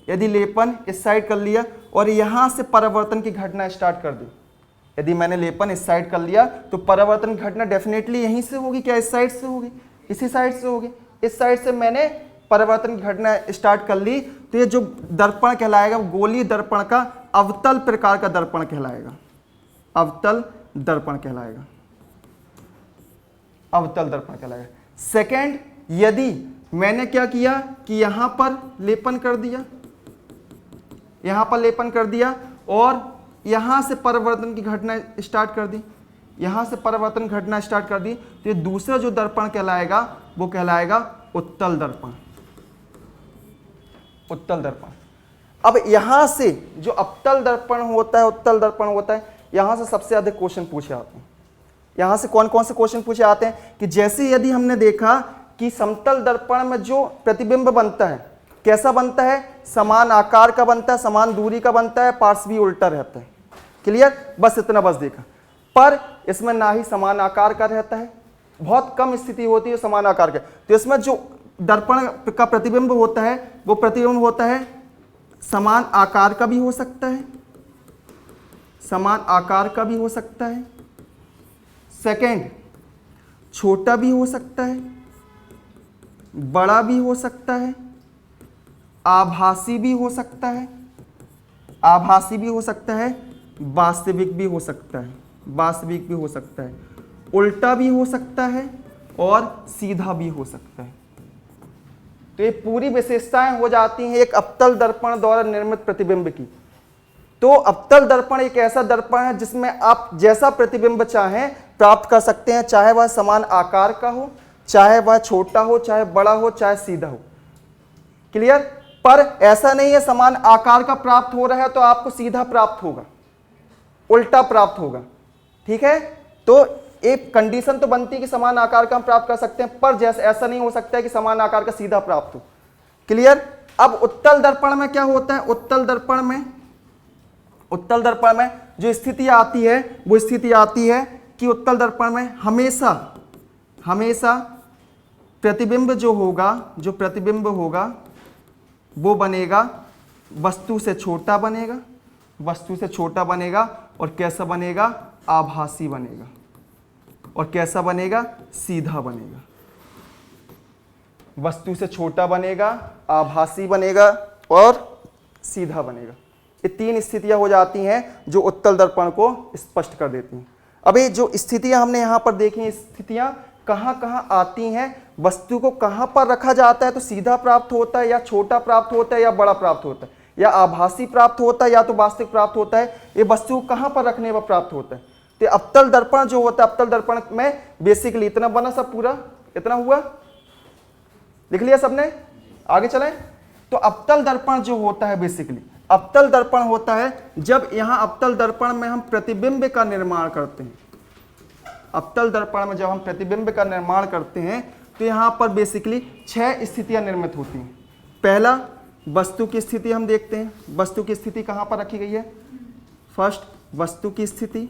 यदि लेपन इस साइड कर लिया और यहां से परावर्तन की घटना स्टार्ट कर दी, यदि मैंने लेपन इस साइड कर लिया तो परावर्तन घटना डेफिनेटली यहीं से होगी। क्या इस साइड से होगी, इसी साइड से होगी। इस साइड से मैंने परावर्तन की घटना स्टार्ट कर ली, तो ये जो दर्पण कहलाएगा वो गोलीय दर्पण का अवतल प्रकार का दर्पण कहलाएगा, अवतल दर्पण कहलाएगा, अवतल दर्पण कहलाएगा। सेकेंड, यदि मैंने क्या किया कि यहां पर लेपन कर दिया, यहां पर लेपन कर दिया और यहां से परावर्तन की घटना स्टार्ट कर दी, यहां से परावर्तन घटना स्टार्ट कर दी, तो ये दूसरा जो दर्पण कहलाएगा वो कहलाएगा उत्तल दर्पण, उत्तल दर्पण। अब यहां से जो अवतल दर्पण होता है, उत्तल दर्पण होता है, यहां से सबसे अधिक क्वेश्चन पूछे आते हैं। यहां से कौन कौन से क्वेश्चन पूछे आते हैं कि जैसे यदि हमने देखा कि समतल दर्पण में जो प्रतिबिंब बनता है कैसा बनता है, समान आकार का बनता है, समान दूरी का बनता है, पार्श्व भी उल्टा रहता है। क्लियर, बस इतना बस देखा। पर इसमें ना ही समान आकार का रहता है, बहुत कम स्थिति होती है समान आकार का। तो इसमें जो दर्पण का प्रतिबिंब होता है वो प्रतिबिंब होता है समान आकार का भी हो सकता है, समान आकार का भी हो सकता है। सेकंड, छोटा भी हो सकता है, बड़ा भी हो सकता है, आभासी भी हो सकता है, आभासी भी हो सकता है, वास्तविक भी हो सकता है, वास्तविक भी हो सकता है, उल्टा भी हो सकता है और सीधा भी हो सकता है। तो ये पूरी विशेषताएं हो जाती हैं एक अवतल दर्पण द्वारा निर्मित प्रतिबिंब की। तो अवतल दर्पण एक ऐसा दर्पण है जिसमें आप जैसा प्रतिबिंब चाहें प्राप्त कर सकते हैं, चाहे वह समान आकार का हो, चाहे वह छोटा हो, चाहे बड़ा हो, चाहे सीधा हो। क्लियर। पर ऐसा नहीं है समान आकार का प्राप्त हो रहा है तो आपको सीधा प्राप्त होगा, उल्टा प्राप्त होगा। ठीक है, तो एक कंडीशन तो बनती है कि समान आकार का हम प्राप्त कर सकते हैं, पर जैसे ऐसा नहीं हो सकता है कि समान आकार का सीधा प्राप्त हो। क्लियर। अब उत्तल दर्पण में क्या होता है, उत्तल दर्पण में, उत्तल दर्पण में जो स्थिति आती है वो स्थिति आती है कि उत्तल दर्पण में हमेशा हमेशा प्रतिबिंब जो होगा, जो प्रतिबिंब होगा वो बनेगा वस्तु से छोटा बनेगा, वस्तु से छोटा बनेगा और कैसा बनेगा, आभासी बनेगा, और कैसा बनेगा, सीधा बनेगा। वस्तु से छोटा बनेगा, आभासी बनेगा और सीधा बनेगा। ये तीन स्थितियां हो जाती हैं जो उत्तल दर्पण को स्पष्ट कर देती हैं। अभी जो स्थितियां हमने यहां पर देखी, स्थितियां कहां कहां आती हैं, वस्तु को कहां पर रखा जाता है तो सीधा प्राप्त होता है, या छोटा प्राप्त होता है, या बड़ा प्राप्त होता है, या आभासी प्राप्त होता है, या तो वास्तविक प्राप्त होता है। ये वस्तु कहां पर रखने पर प्राप्त होता है। तो अवतल दर्पण जो होता है, अवतल दर्पण में बेसिकली इतना बना, सब पूरा इतना हुआ, लिख लिया सबने, आगे चलें। तो अवतल दर्पण जो होता है बेसिकली, अवतल दर्पण होता है जब यहां अवतल दर्पण में हम प्रतिबिंब का निर्माण करते हैं। अवतल दर्पण में जब हम प्रतिबिंब का निर्माण करते हैं तो यहां पर बेसिकली 6 स्थितियां निर्मित होती हैं। पहला, वस्तु की स्थिति हम देखते हैं। वस्तु की स्थिति कहां पर रखी गई है, फर्स्ट वस्तु की स्थिति,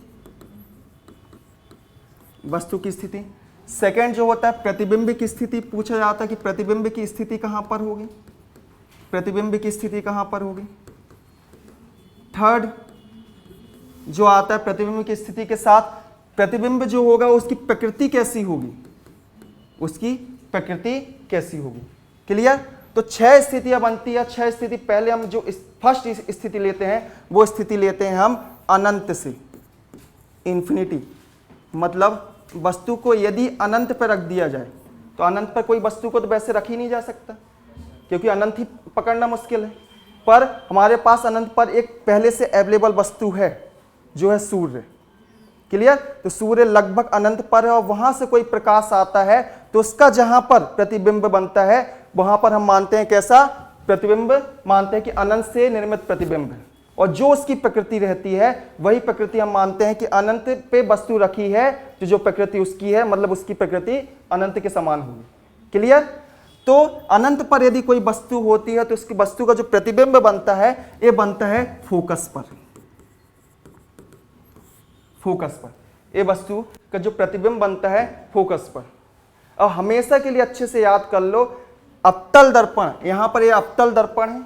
वस्तु की स्थिति। सेकंड जो होता है प्रतिबिंब की स्थिति, पूछा जाता है कि प्रतिबिंब की स्थिति कहां पर होगी, प्रतिबिंब की स्थिति कहां पर होगी। थर्ड जो आता है प्रतिबिंब की स्थिति के साथ प्रतिबिंब जो होगा उसकी प्रकृति कैसी होगी, उसकी प्रकृति कैसी होगी। क्लियर। तो 6 स्थितियां बनती है। 6 स्थिति पहले हम जो फर्स्ट स्थिति लेते हैं वो स्थिति लेते हैं हम अनंत से, इंफिनिटी। मतलब वस्तु को यदि अनंत पर रख दिया जाए तो अनंत पर कोई वस्तु को तो वैसे रख ही नहीं जा सकता, क्योंकि अनंत ही पकड़ना मुश्किल है। पर हमारे पास अनंत पर एक पहले से अवेलेबल वस्तु है जो है सूर्य। क्लियर। तो सूर्य लगभग अनंत पर है और वहां से कोई प्रकाश आता है तो उसका जहां पर प्रतिबिंब बनता है वहां पर हम मानते हैं कैसा प्रतिबिंब, मानते हैं कि अनंत से निर्मित प्रतिबिंब है। और जो उसकी प्रकृति रहती है वही प्रकृति हम मानते हैं कि अनंत पे वस्तु रखी है तो जो प्रकृति उसकी है मतलब उसकी प्रकृति अनंत के समान होगी। क्लियर। तो अनंत पर यदि कोई वस्तु होती है तो उसकी वस्तु का जो प्रतिबिंब बनता है ये बनता है फोकस पर, फोकस पर। ये वस्तु का जो प्रतिबिंब बनता है फोकस पर। अब हमेशा के लिए अच्छे से याद कर लो, अवतल दर्पण, यहां पर ये अवतल दर्पण है,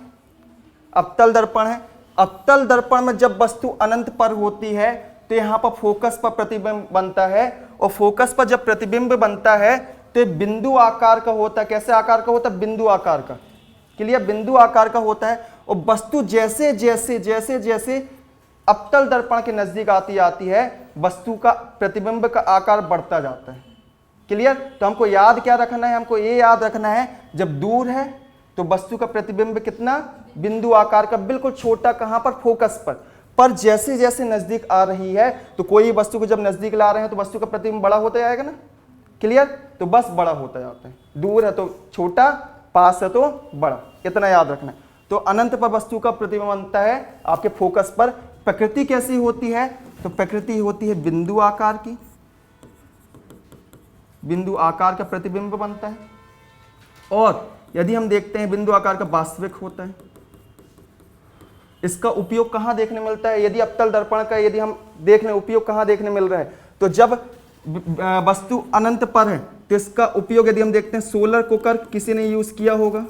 अवतल दर्पण है। अवतल दर्पण में जब वस्तु अनंत पर होती है तो यहां पर फोकस पर प्रतिबिंब बनता है और फोकस पर जब प्रतिबिंब बनता है तो बिंदु आकार का होता है। कैसे आकार का होता है, बिंदु आकार का। क्लियर। बिंदु आकार का होता है और वस्तु जैसे जैसे जैसे जैसे अवतल दर्पण के नजदीक आती है वस्तु का प्रतिबिंब का आकार बढ़ता जाता है। क्लियर। तो हमको याद क्या रखना है, हमको ये याद रखना है जब दूर है तो वस्तु का प्रतिबिंब कितना, बिंदु आकार का, बिल्कुल छोटा। कहां पर, फोकस पर जैसे जैसे नजदीक आ रही है तो कोई वस्तु को जब नजदीक ला रहे हैं तो वस्तु का प्रतिबिंब बड़ा होता जाएगा ना। क्लियर। तो बस बड़ा होता जाता है, दूर है तो छोटा, पास है तो बड़ा, इतना याद रखना है। तो अनंत पर वस्तु का प्रतिबिंब बनता है आपके फोकस पर। प्रकृति कैसी होती है, तो प्रकृति होती है बिंदु आकार की, बिंदु आकार का प्रतिबिंब बनता है। और यदि हम देखते हैं बिंदु आकार का वास्तविक होता है। इसका उपयोग कहां देखने मिलता है, यदि अवतल दर्पण का यदि हम देखने उपयोग कहां देखने मिल रहा है, तो जब वस्तु अनंत पर है तो इसका उपयोग यदि हम देखते हैं सोलर कुकर किसी ने यूज किया होगा,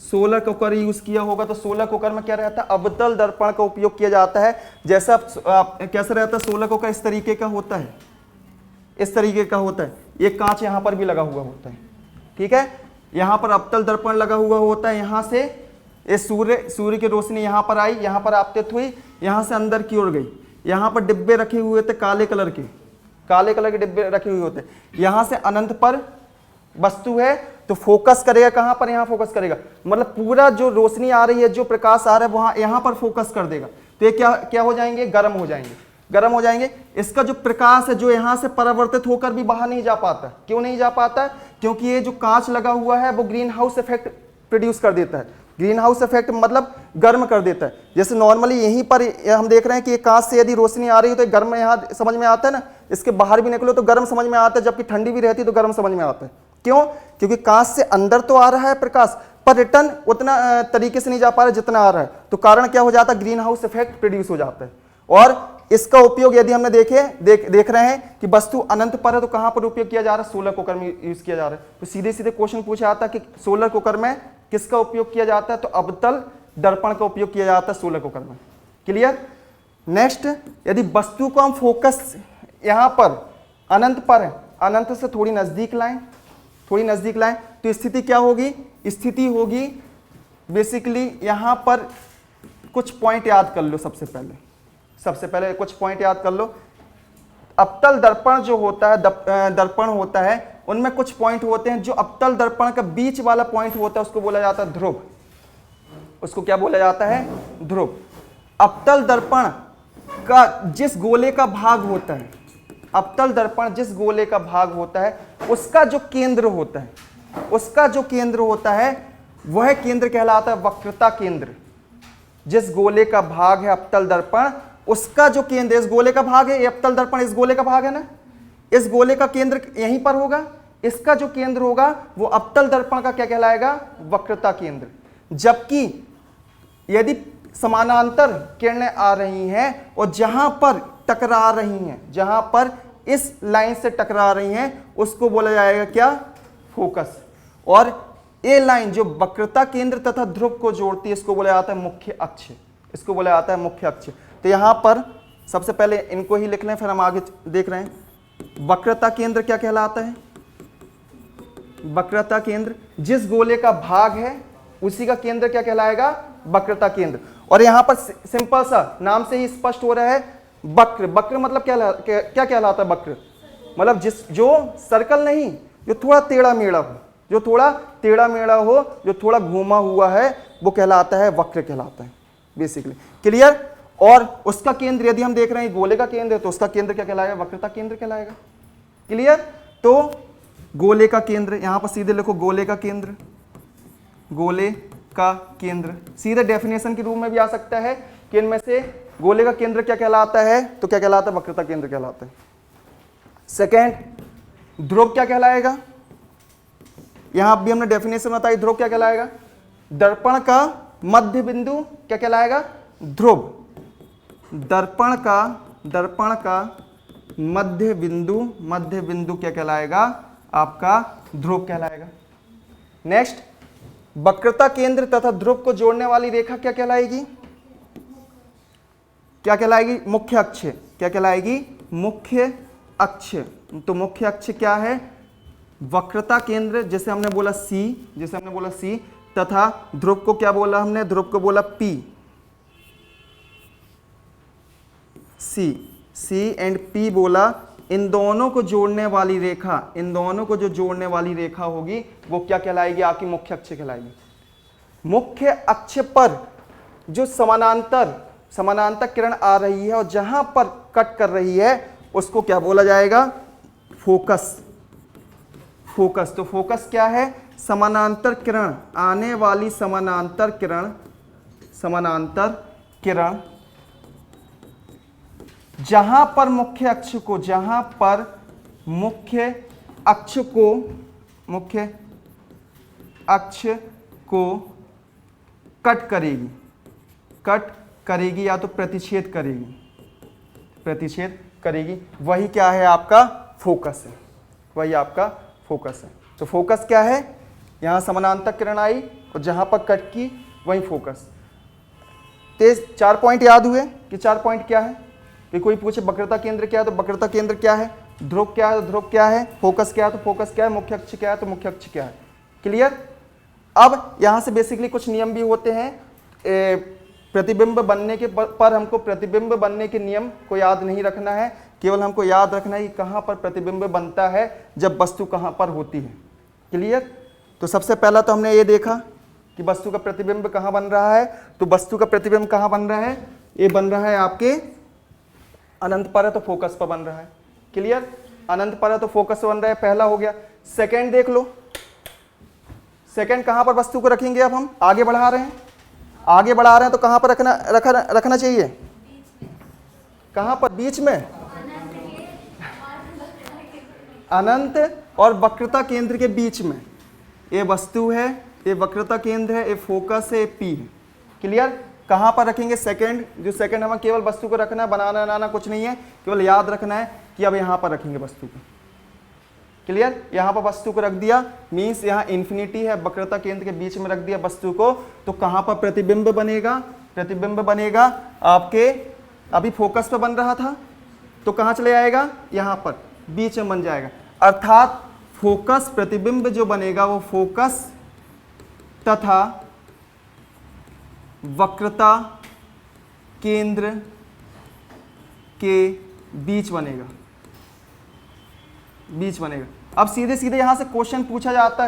सोलर कुकर यूज किया होगा तो सोलर कुकर में क्या रहता है, अवतल दर्पण का उपयोग किया जाता है। जैसा कैसा रहता है सोलर कुकर, इस तरीके का होता है, इस तरीके का होता है। ये कांच यहां पर भी लगा हुआ होता है, ठीक है। यहां पर अवतल दर्पण लगा हुआ होता है। यहां से ये सूर्य की रोशनी यहां पर आई, यहां पर आपतित हुई, यहां से अंदर की ओर गई। यहां पर डिब्बे रखे हुए थे काले कलर के, काले कलर के डिब्बे रखे हुए होते। यहां से अनंत पर वस्तु है तो फोकस करेगा कहां पर, यहां फोकस करेगा। मतलब पूरा जो रोशनी आ रही है, जो प्रकाश आ रहा है वहां यहां पर फोकस कर देगा। तो ये क्या हो जाएंगे, गर्म हो जाएंगे, गर्म हो जाएंगे। इसका जो प्रकाश है जो यहां से परावर्तित होकर भी बाहर नहीं जा पाता। क्यों नहीं जा पाता, क्योंकि ये जो कांच लगा हुआ है वो ग्रीन हाउस इफेक्ट प्रोड्यूस कर देता है। ग्रीन हाउस इफेक्ट मतलब गर्म कर देता है। जैसे नॉर्मली यहीं पर हम देख रहे हैं कि कांच से यदि रोशनी आ रही है तो गर्म यहाँ समझ में आता है ना, इसके बाहर भी निकलो तो गर्म समझ में आता है, जबकि ठंडी भी रहती है तो गर्म समझ में आता है। क्यों, क्योंकि कांच से अंदर तो आ रहा है प्रकाश पर रिटर्न उतना तरीके से नहीं जा पा रहा जितना आ रहा है। तो कारण क्या हो जाता है, ग्रीन हाउस इफेक्ट प्रोड्यूस हो जाता है। और इसका उपयोग यदि हमने देख रहे हैं कि वस्तु अनंत पर है तो कहां पर उपयोग किया जा रहा है, सोलर कुकर में यूज किया जा रहा है। तो सीधे सीधे क्वेश्चन पूछा जाता है कि सोलर कुकर में किसका उपयोग किया जाता है, तो अवतल दर्पण का उपयोग किया जाता है सोलर कुकर में। क्लियर। नेक्स्ट, यदि वस्तु को हम फोकस यहां पर अनंत पर है, अनंत से थोड़ी नजदीक लाएं, थोड़ी नजदीक लाएं तो स्थिति क्या होगी, स्थिति होगी बेसिकली यहां पर कुछ पॉइंट याद कर लो। सबसे पहले कुछ पॉइंट याद कर लो। अवतल दर्पण जो होता है, दर्पण होता है, उनमें कुछ पॉइंट होते हैं। जो अवतल दर्पण का बीच वाला पॉइंट होता है उसको बोला जाता है ध्रुव। उसको क्या बोला जाता है, ध्रुव। अवतल दर्पण का जिस गोले का भाग होता है, अवतल दर्पण जिस गोले का भाग होता है उसका जो केंद्र होता है, उसका जो केंद्र होता है वह केंद्र कहलाता है वक्रता केंद्र। जिस गोले का भाग है अवतल दर्पण, उसका जो केंद्र, इस गोले का भाग है, ये अवतल दर्पण इस गोले का भाग है ना, इस गोले का केंद्र यहीं पर होगा। इसका जो केंद्र होगा वो अवतल दर्पण का क्या कहलाएगा, वक्रता केंद्र। जबकि यदि समानांतर किरणें आ रही हैं और जहां पर टकरा रही हैं, जहां पर इस लाइन से टकरा रही हैं उसको बोला जाएगा क्या? फोकस। और ये लाइन जो वक्रता केंद्र तथा ध्रुव को जोड़ती है इसको बोला जाता है मुख्य अक्ष, इसको बोला जाता है मुख्य अक्ष। तो यहां पर सबसे पहले इनको ही लिख लें, फिर हम आगे देख रहे हैं। वक्रता केंद्र क्या कहलाता है? वक्रता केंद्र जिस गोले का भाग है उसी का केंद्र क्या कहलाएगा? वक्रता केंद्र। और यहां पर सिंपल सा नाम से ही स्पष्ट हो रहा है वक्र। वक्र मतलब क्या कहलाता है? वक्र मतलब जो सर्कल नहीं, जो थोड़ा टेढ़ा मेढ़ा हो, जो थोड़ा टेढ़ा मेढ़ा हो, जो थोड़ा घूमा हुआ है, वो कहलाता है वक्र कहलाता है बेसिकली। क्लियर? और उसका केंद्र यदि हम देख रहे हैं गोले का केंद्र है तो उसका केंद्र क्या कहलाएगा? वक्रता केंद्र कहलाएगा। क्लियर? तो गोले का केंद्र, यहां पर सीधे लिखो गोले का केंद्र, गोले का केंद्र। सीधे डेफिनेशन के रूप में भी आ सकता है कि इनमें से गोले का केंद्र क्या कहलाता है? तो क्या कहलाता है? वक्रता केंद्र कहलाता है। सेकेंड, ध्रुव क्या कहलाएगा? यहां भी हमने डेफिनेशन बताई, ध्रुव क्या कहलाएगा? दर्पण का मध्य बिंदु क्या कहलाएगा? ध्रुव। दर्पण का मध्य बिंदु क्या कहलाएगा? आपका ध्रुव कहलाएगा। नेक्स्ट, वक्रता केंद्र तथा ध्रुव को जोड़ने वाली रेखा क्या कहलाएगी? क्या कहलाएगी? मुख्य अक्ष। क्या कहलाएगी? मुख्य अक्ष। तो मुख्य अक्ष क्या है? वक्रता केंद्र जैसे हमने बोला C, तथा ध्रुव को क्या बोला हमने? ध्रुव को बोला P, C एंड P बोला। इन दोनों को जोड़ने वाली रेखा, इन दोनों को जो जोड़ने वाली रेखा होगी वो क्या कहलाएगी? आपकी मुख्य अक्ष कहलाएगी। मुख्य अक्ष पर जो समानांतर किरण आ रही है और जहां पर कट कर रही है उसको क्या बोला जाएगा? फोकस। तो फोकस क्या है? समानांतर किरण, आने वाली समानांतर किरण जहां पर मुख्य अक्ष को कट करेगी या तो प्रतिच्छेद करेगी, वही क्या है? आपका फोकस है, वही आपका फोकस है। तो फोकस क्या है? यहां समानांतर किरण आई और जहां पर कट की वही फोकस। तेज 4 पॉइंट याद हुए कि 4 पॉइंट क्या है? कि कोई पूछे वक्रता केंद्र क्या है तो वक्रता केंद्र क्या है, ध्रुव क्या है तो ध्रुव क्या है, फोकस क्या है तो फोकस क्या है, मुख्य अक्ष क्या है तो मुख्य अक्ष क्या है। क्लियर? अब यहां से बेसिकली कुछ नियम भी होते हैं। प्रतिबिंब बनने के पर हमको प्रतिबिंब बनने के नियम को याद नहीं रखना है, केवल हमको याद रखना है कि कहां पर प्रतिबिंब बनता है, जब वस्तु कहां पर होती है। क्लियर? तो सबसे पहला तो हमने ये देखा कि वस्तु का प्रतिबिंब कहां बन रहा है। तो वस्तु का प्रतिबिंब कहां बन रहा है? ये बन रहा है आपके अनंत पर है तो फोकस पर बन रहा है। क्लियर? अनंत पर है तो फोकस बन रहा है, पहला हो गया। सेकंड देख लो, सेकंड कहां पर वस्तु को रखेंगे? अब हम आगे बढ़ा रहे हैं तो कहां पर रखना चाहिए? कहां पर? बीच में, अनंत और वक्रता केंद्र के बीच में। ये वस्तु है, ये वक्रता केंद्र है, ये फोकस है, P है। क्लियर? कहां पर रखेंगे? सेकंड। जो सेकंड हमें केवल वस्तु को रखना है, बनाना कुछ नहीं है, केवल याद रखना है कि अब यहां पर रखेंगे वस्तु को। क्लियर? यहां पर वस्तु को रख दिया, मीन्स यहां इंफिनिटी है, वक्रता केंद्र के बीच में रख दिया वस्तु को। तो कहां पर प्रतिबिंब बनेगा? प्रतिबिंब बनेगा आपके, अभी फोकस पर बन रहा था तो कहां चले आएगा? यहां पर बीच में बन जाएगा। अर्थात फोकस, प्रतिबिंब जो बनेगा वो फोकस तथा वक्रता केंद्र के बीच बनेगा। अब सीधे सीधे यहां से क्वेश्चन पूछा जाता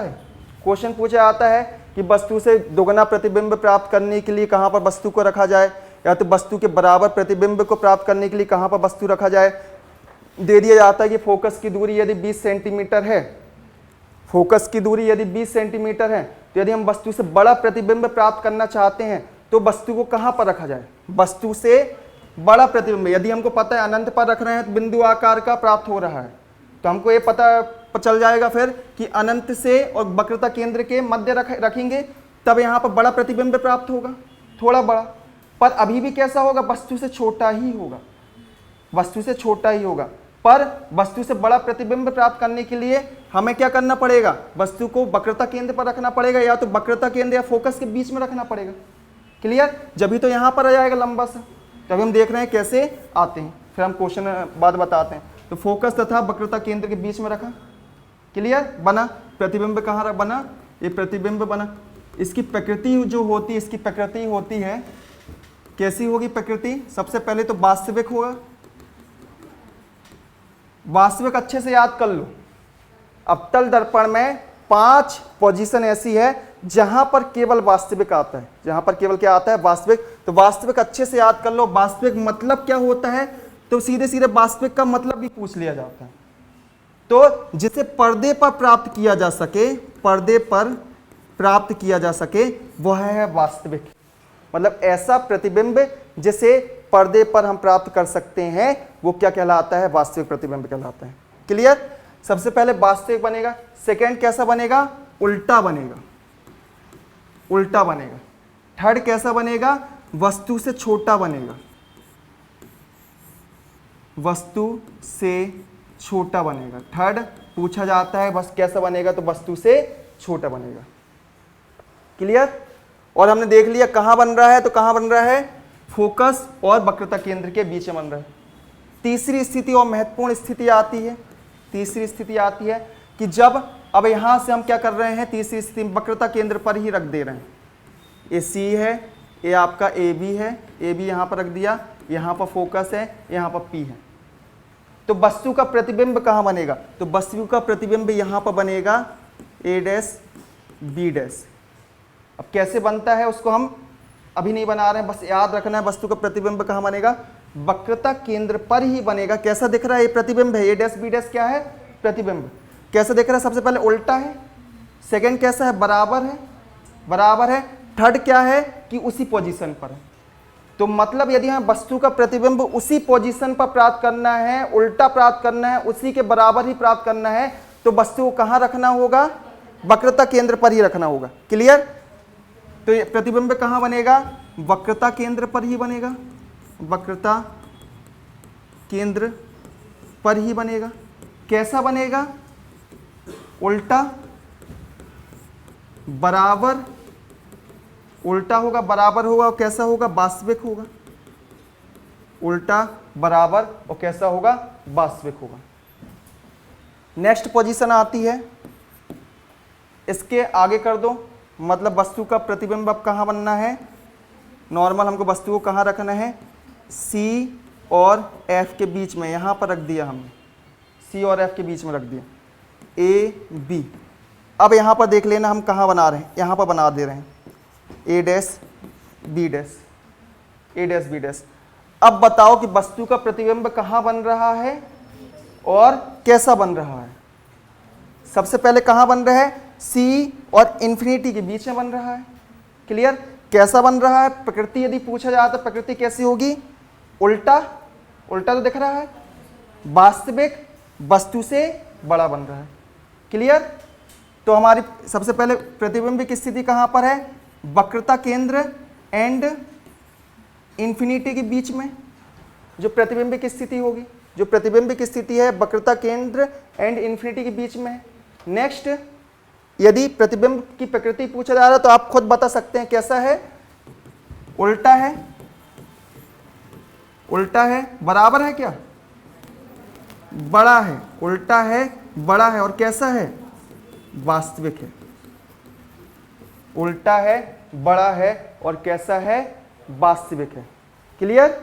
है कि वस्तु से दोगुना प्रतिबिंब प्राप्त करने के लिए कहां पर वस्तु को रखा जाए, या तो वस्तु के बराबर प्रतिबिंब को प्राप्त करने के लिए कहां पर वस्तु रखा जाए। दे दिया जाता है कि फोकस की दूरी यदि 20 सेंटीमीटर है, फोकस की दूरी यदि 20 सेंटीमीटर है, तो यदि हम वस्तु से बड़ा प्रतिबिंब प्राप्त करना चाहते हैं तो वस्तु को कहां पर रखा जाए? वस्तु से बड़ा प्रतिबिंब यदि हमको पता है अनंत पर रख रहे हैं तो बिंदु आकार का प्राप्त हो रहा है, तो हमको ये पता चल जाएगा फिर कि अनंत से और वक्रता केंद्र के मध्य रखेंगे तब यहां पर बड़ा प्रतिबिंब प्राप्त होगा, थोड़ा बड़ा। पर अभी भी कैसा होगा? वस्तु से छोटा ही होगा, पर वस्तु से बड़ा प्रतिबिंब प्राप्त करने के लिए हमें क्या करना पड़ेगा, वस्तु को वक्रता केंद्र पर रखना पड़ेगा, या तो वक्रता केंद्र या फोकस के बीच में रखना पड़ेगा। क्लियर? जब भी तो यहाँ पर आ जाएगा लंबा सा, तभी हम देख रहे हैं कैसे आते हैं, फिर हम क्वेश्चन बाद बताते हैं। तो फोकस तथा वक्रता केंद्र के बीच में रखा। क्लियर? बना प्रतिबिंब कहाँ बना, ये प्रतिबिंब बना। इसकी प्रकृति जो होती है, इसकी प्रकृति होती है कैसी होगी प्रकृति, सबसे पहले तो वास्तविक होगा। वास्तविक अच्छे से याद कर लो। अवतल दर्पण में 5 पोजीशन ऐसी है जहां पर केवल वास्तविक आता है, जहां पर केवल क्या आता है, वास्तविक। तो वास्तविक अच्छे से याद कर लो। वास्तविक मतलब क्या होता है, तो सीधे सीधे वास्तविक का मतलब भी पूछ लिया जाता है। तो जिसे पर्दे पर प्राप्त किया जा सके, पर्दे पर प्राप्त किया जा सके, वह है वास्तविक। मतलब ऐसा प्रतिबिंब जिसे पर्दे पर हम प्राप्त कर सकते हैं, वो क्या कहलाता है, वास्तविक प्रतिबिंब कहलाता है। क्लियर? सबसे पहले वास्तविक बनेगा। सेकंड कैसा बनेगा, उल्टा बनेगा, उल्टा बनेगा। थर्ड कैसा बनेगा, वस्तु से छोटा बनेगा, वस्तु से छोटा बनेगा। थर्ड पूछा जाता है बस कैसा बनेगा, तो वस्तु से छोटा बनेगा। क्लियर? और हमने देख लिया कहां बन रहा है, तो कहां बन रहा है, फोकस और वक्रता केंद्र के बीच में बन रहा है। तीसरी स्थिति और महत्वपूर्ण स्थिति आती है। तीसरी स्थिति आती है कि जब अब यहां से हम क्या कर रहे हैं, तीसरी स्थिति में वक्रता केंद्र पर ही रख दे रहे हैं। ये सी है, ये आपका ए बी है, ए बी यहां पर रख दिया, यहां पर फोकस है, यहां पर पी है। तो वस्तु का प्रतिबिंब कहां बनेगा, तो वस्तु का प्रतिबिंब यहां पर बनेगा ए डैश बी डैश। अब कैसे बनता है उसको हम अभी नहीं बना रहे हैं, बस याद रखना है वस्तु का प्रतिबिंब कहां बनेगा, वक्रता केंद्र पर ही बनेगा। कैसा दिख रहा है, ये प्रतिबिंब है, ए डैश बी डैश क्या है, प्रतिबिंब। कैसा दिख रहा है, सबसे पहले उल्टा है। सेकंड कैसा है, बराबर है, बराबर है। थर्ड क्या है कि उसी पोजीशन पर है। तो मतलब यदि हमें वस्तु का प्रतिबिंब उसी पोजीशन पर प्राप्त करना है, उल्टा प्राप्त करना है, उसी के बराबर ही प्राप्त करना है, तो वस्तु को कहां रखना होगा, वक्रता केंद्र पर ही रखना होगा। क्लियर? तो ये प्रतिबिंब कहां बनेगा, वक्रता केंद्र पर ही बनेगा, वक्रता केंद्र पर ही बनेगा। कैसा बनेगा, उल्टा, बराबर, उल्टा होगा, बराबर होगा, और कैसा होगा, वास्तविक होगा। उल्टा, बराबर, और कैसा होगा, वास्तविक होगा। नेक्स्ट पोजीशन आती है, इसके आगे कर दो। मतलब वस्तु का प्रतिबिंब अब कहाँ बनना है, नॉर्मल हमको वस्तु को कहाँ रखना है, सी और एफ के बीच में, यहाँ पर रख दिया हमने, सी और एफ के बीच में रख दिया, ए बी। अब यहाँ पर देख लेना हम कहाँ बना रहे हैं, यहाँ पर बना दे रहे हैं ए डैश बी डैश, ए डैश बी डैश। अब बताओ कि वस्तु का प्रतिबिंब कहाँ बन रहा है और कैसा बन रहा है। सबसे पहले कहाँ बन रहा है, सी और इन्फिनिटी के बीच में बन रहा है। क्लियर? कैसा बन रहा है, प्रकृति यदि पूछा जाए तो प्रकृति कैसी होगी, उल्टा, उल्टा तो दिख रहा है, वास्तविक, वस्तु से बड़ा बन रहा है। क्लियर? तो हमारी सबसे पहले प्रतिबिंब की स्थिति कहाँ पर है, वक्रता केंद्र एंड इन्फिनिटी के बीच में जो प्रतिबिंब की स्थिति होगी, जो प्रतिबिंब की स्थिति है वक्रता केंद्र एंड इन्फिनिटी के बीच में। नेक्स्ट, यदि प्रतिबिंब की प्रकृति पूछा जा रहा है तो आप खुद बता सकते हैं कैसा है, उल्टा है, उल्टा है, बराबर है, क्या बड़ा है, उल्टा है, बड़ा है, और कैसा है, वास्तविक है। उल्टा है, बड़ा है, और कैसा है, वास्तविक है। क्लियर?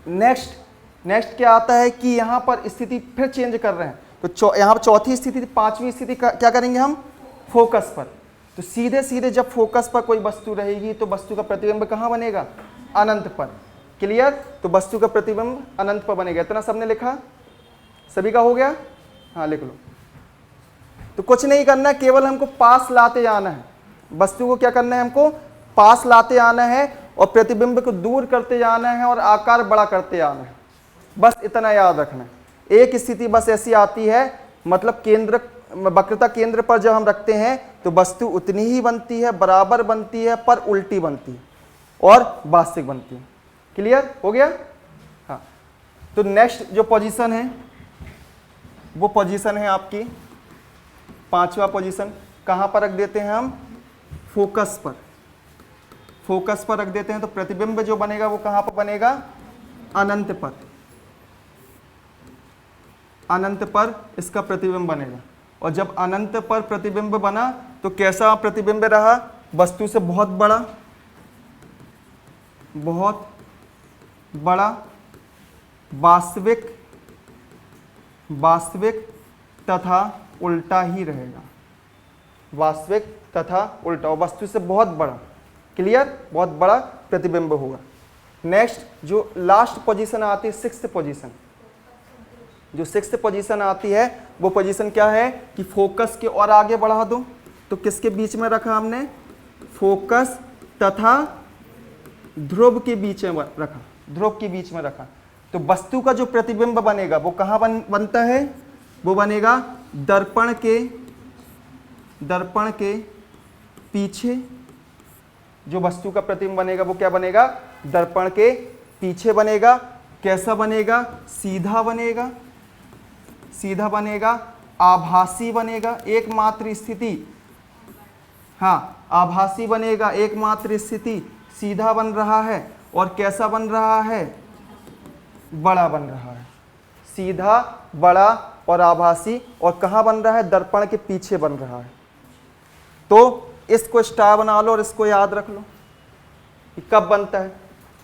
नेक्स्ट, नेक्स्ट क्या आता है कि यहां पर स्थिति फिर चेंज कर रहे हैं, तो यहां पर चौथी स्थिति, पांचवी स्थिति क्या करेंगे हम, फोकस पर। तो सीधे सीधे जब फोकस पर कोई वस्तु रहेगी तो वस्तु का प्रतिबिंब कहां बनेगा, अनंत पर। क्लियर? तो वस्तु का प्रतिबिंब अनंत पर बनेगा। इतना सबने लिखा, सभी का हो गया, हाँ लिख लो। तो कुछ नहीं करना, केवल हमको पास लाते जाना है, वस्तु को क्या करना है, हमको पास लाते आना है और प्रतिबिंब को दूर करते जाना है और आकार बड़ा करते आना है। बस इतना याद रखना है। एक स्थिति बस ऐसी आती है, मतलब केंद्र, वक्रता केंद्र पर जब हम रखते हैं तो वस्तु उतनी ही बनती है, बराबर बनती है, पर उल्टी बनती है और वास्तविक बनती है। क्लियर हो गया? हाँ, तो नेक्स्ट जो पोजीशन है वो पोजीशन है आपकी 5वां पोजीशन। कहाँ पर रख देते हैं हम? फोकस पर। फोकस पर रख देते हैं तो प्रतिबिंब जो बनेगा वो कहाँ पर बनेगा? अनंत पर। अनंत पर इसका प्रतिबिंब बनेगा। और जब अनंत पर प्रतिबिंब बना तो कैसा प्रतिबिंब रहा? वस्तु से बहुत बड़ा वास्तविक तथा उल्टा ही रहेगा। वास्तविक तथा उल्टा, वस्तु से बहुत बड़ा, क्लियर, बहुत बड़ा प्रतिबिंब होगा। नेक्स्ट जो लास्ट पोजीशन आती है, 6th पोजीशन, जो 6th पोजीशन आती है वो पोजीशन क्या है कि फोकस के और आगे बढ़ा दो। तो किसके बीच में रखा हमने? फोकस तथा ध्रुव के बीच में रखा, ध्रुव के बीच में रखा। तो वस्तु का जो प्रतिबिंब बनेगा वो कहाँ बनता है? वो बनेगा दर्पण के पीछे। जो वस्तु का प्रतिबिंब बनेगा वो क्या बनेगा? दर्पण के पीछे बनेगा। कैसा बनेगा? सीधा बनेगा, आभासी बनेगा, एकमात्र स्थिति, हाँ आभासी बनेगा, एकमात्र स्थिति, सीधा बन रहा है। और कैसा बन रहा है? बड़ा बन रहा है। सीधा, बड़ा और आभासी। और कहाँ बन रहा है? दर्पण के पीछे बन रहा है। तो इसको स्टार बना लो और इसको याद रख लो कि कब बनता है।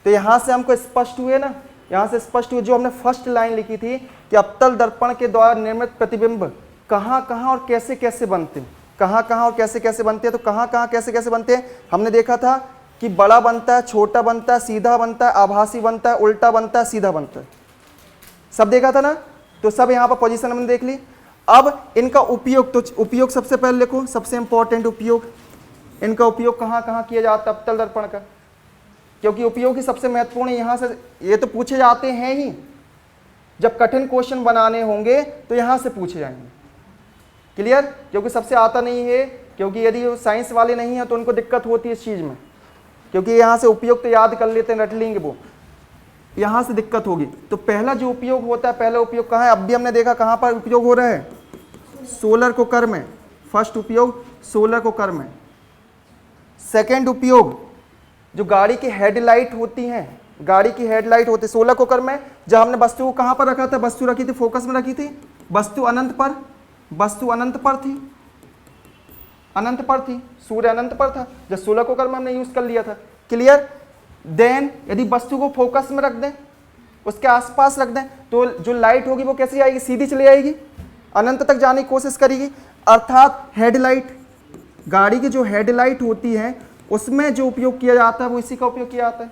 तो यहां से हमको स्पष्ट हुए ना, यहां से स्पष्ट हुए जो हमने फर्स्ट लाइन लिखी थी कि अवतल दर्पण के द्वारा निर्मित प्रतिबिंब कहाँ कहाँ और कैसे कैसे बनते हैं, कहाँ कहाँ और कैसे कैसे बनते हैं। तो कहाँ कहाँ कैसे कैसे बनते हैं हमने देखा था कि बड़ा बनता है, छोटा बनता है, सीधा बनता है, आभासी बनता है, उल्टा बनता है, सीधा बनता है, सब देखा था ना। तो सब यहाँ पर पोजीशन हमने देख ली। अब इनका उपयोग, तो उपयोग सबसे पहले लिखो, सबसे इंपॉर्टेंट उपयोग। इनका उपयोग कहाँ कहाँ किया जाता है अवतल दर्पण का? क्योंकि उपयोग ही सबसे महत्वपूर्ण है। यहाँ से ये तो पूछे जाते हैं ही, जब कठिन क्वेश्चन बनाने होंगे तो यहाँ से पूछे जाएंगे, क्लियर। क्योंकि सबसे आता नहीं है, क्योंकि यदि वो साइंस वाले नहीं है तो उनको दिक्कत होती है इस चीज़ में, क्योंकि यहाँ से उपयोग तो याद कर लेते हैं, रट लेंगे, वो यहाँ से दिक्कत होगी। तो पहला जो उपयोग होता है, पहला उपयोग कहाँ है? अब भी हमने देखा कहाँ पर उपयोग हो रहा है? सोलर कुकर में। फर्स्ट उपयोग सोलर कुकर में। सेकेंड उपयोग जो गाड़ी की हेडलाइट होती हैं, गाड़ी की हेडलाइट होती है सोलर कुकर में। जब हमने वस्तु को कहाँ पर रखा था? वस्तु रखी थी फोकस में रखी थी, वस्तु अनंत पर, वस्तु अनंत पर थी, अनंत पर थी, सूर्य अनंत पर था, जब सोलर कुकर में हमने यूज कर लिया था, क्लियर। देन यदि वस्तु को फोकस में रख दें, उसके आसपास रख दें, तो जो लाइट होगी वो कैसी आएगी? सीधी चली आएगी, अनंत तक जाने की कोशिश करेगी। अर्थात हेडलाइट, गाड़ी की जो हेडलाइट होती है उसमें जो उपयोग किया जाता है वो इसी का उपयोग किया जाता है।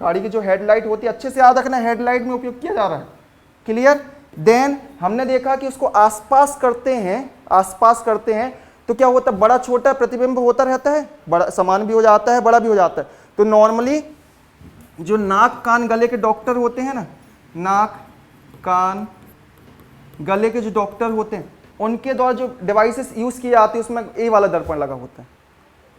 गाड़ी की जो हेडलाइट होती है, अच्छे से याद रखना, हेडलाइट में उपयोग किया जा रहा है, क्लियर। देन हमने देखा कि उसको आसपास करते हैं, आसपास करते हैं तो क्या होता है? बड़ा छोटा प्रतिबिंब होता रहता है, बड़ा समान भी हो जाता है, बड़ा भी हो जाता है। तो नॉर्मली जो नाक कान गले के डॉक्टर होते हैं ना, नाक कान गले के जो डॉक्टर होते हैं उनके द्वारा जो डिवाइसेस यूज किए जाते हैं उसमें ए वाला दर्पण लगा होता है,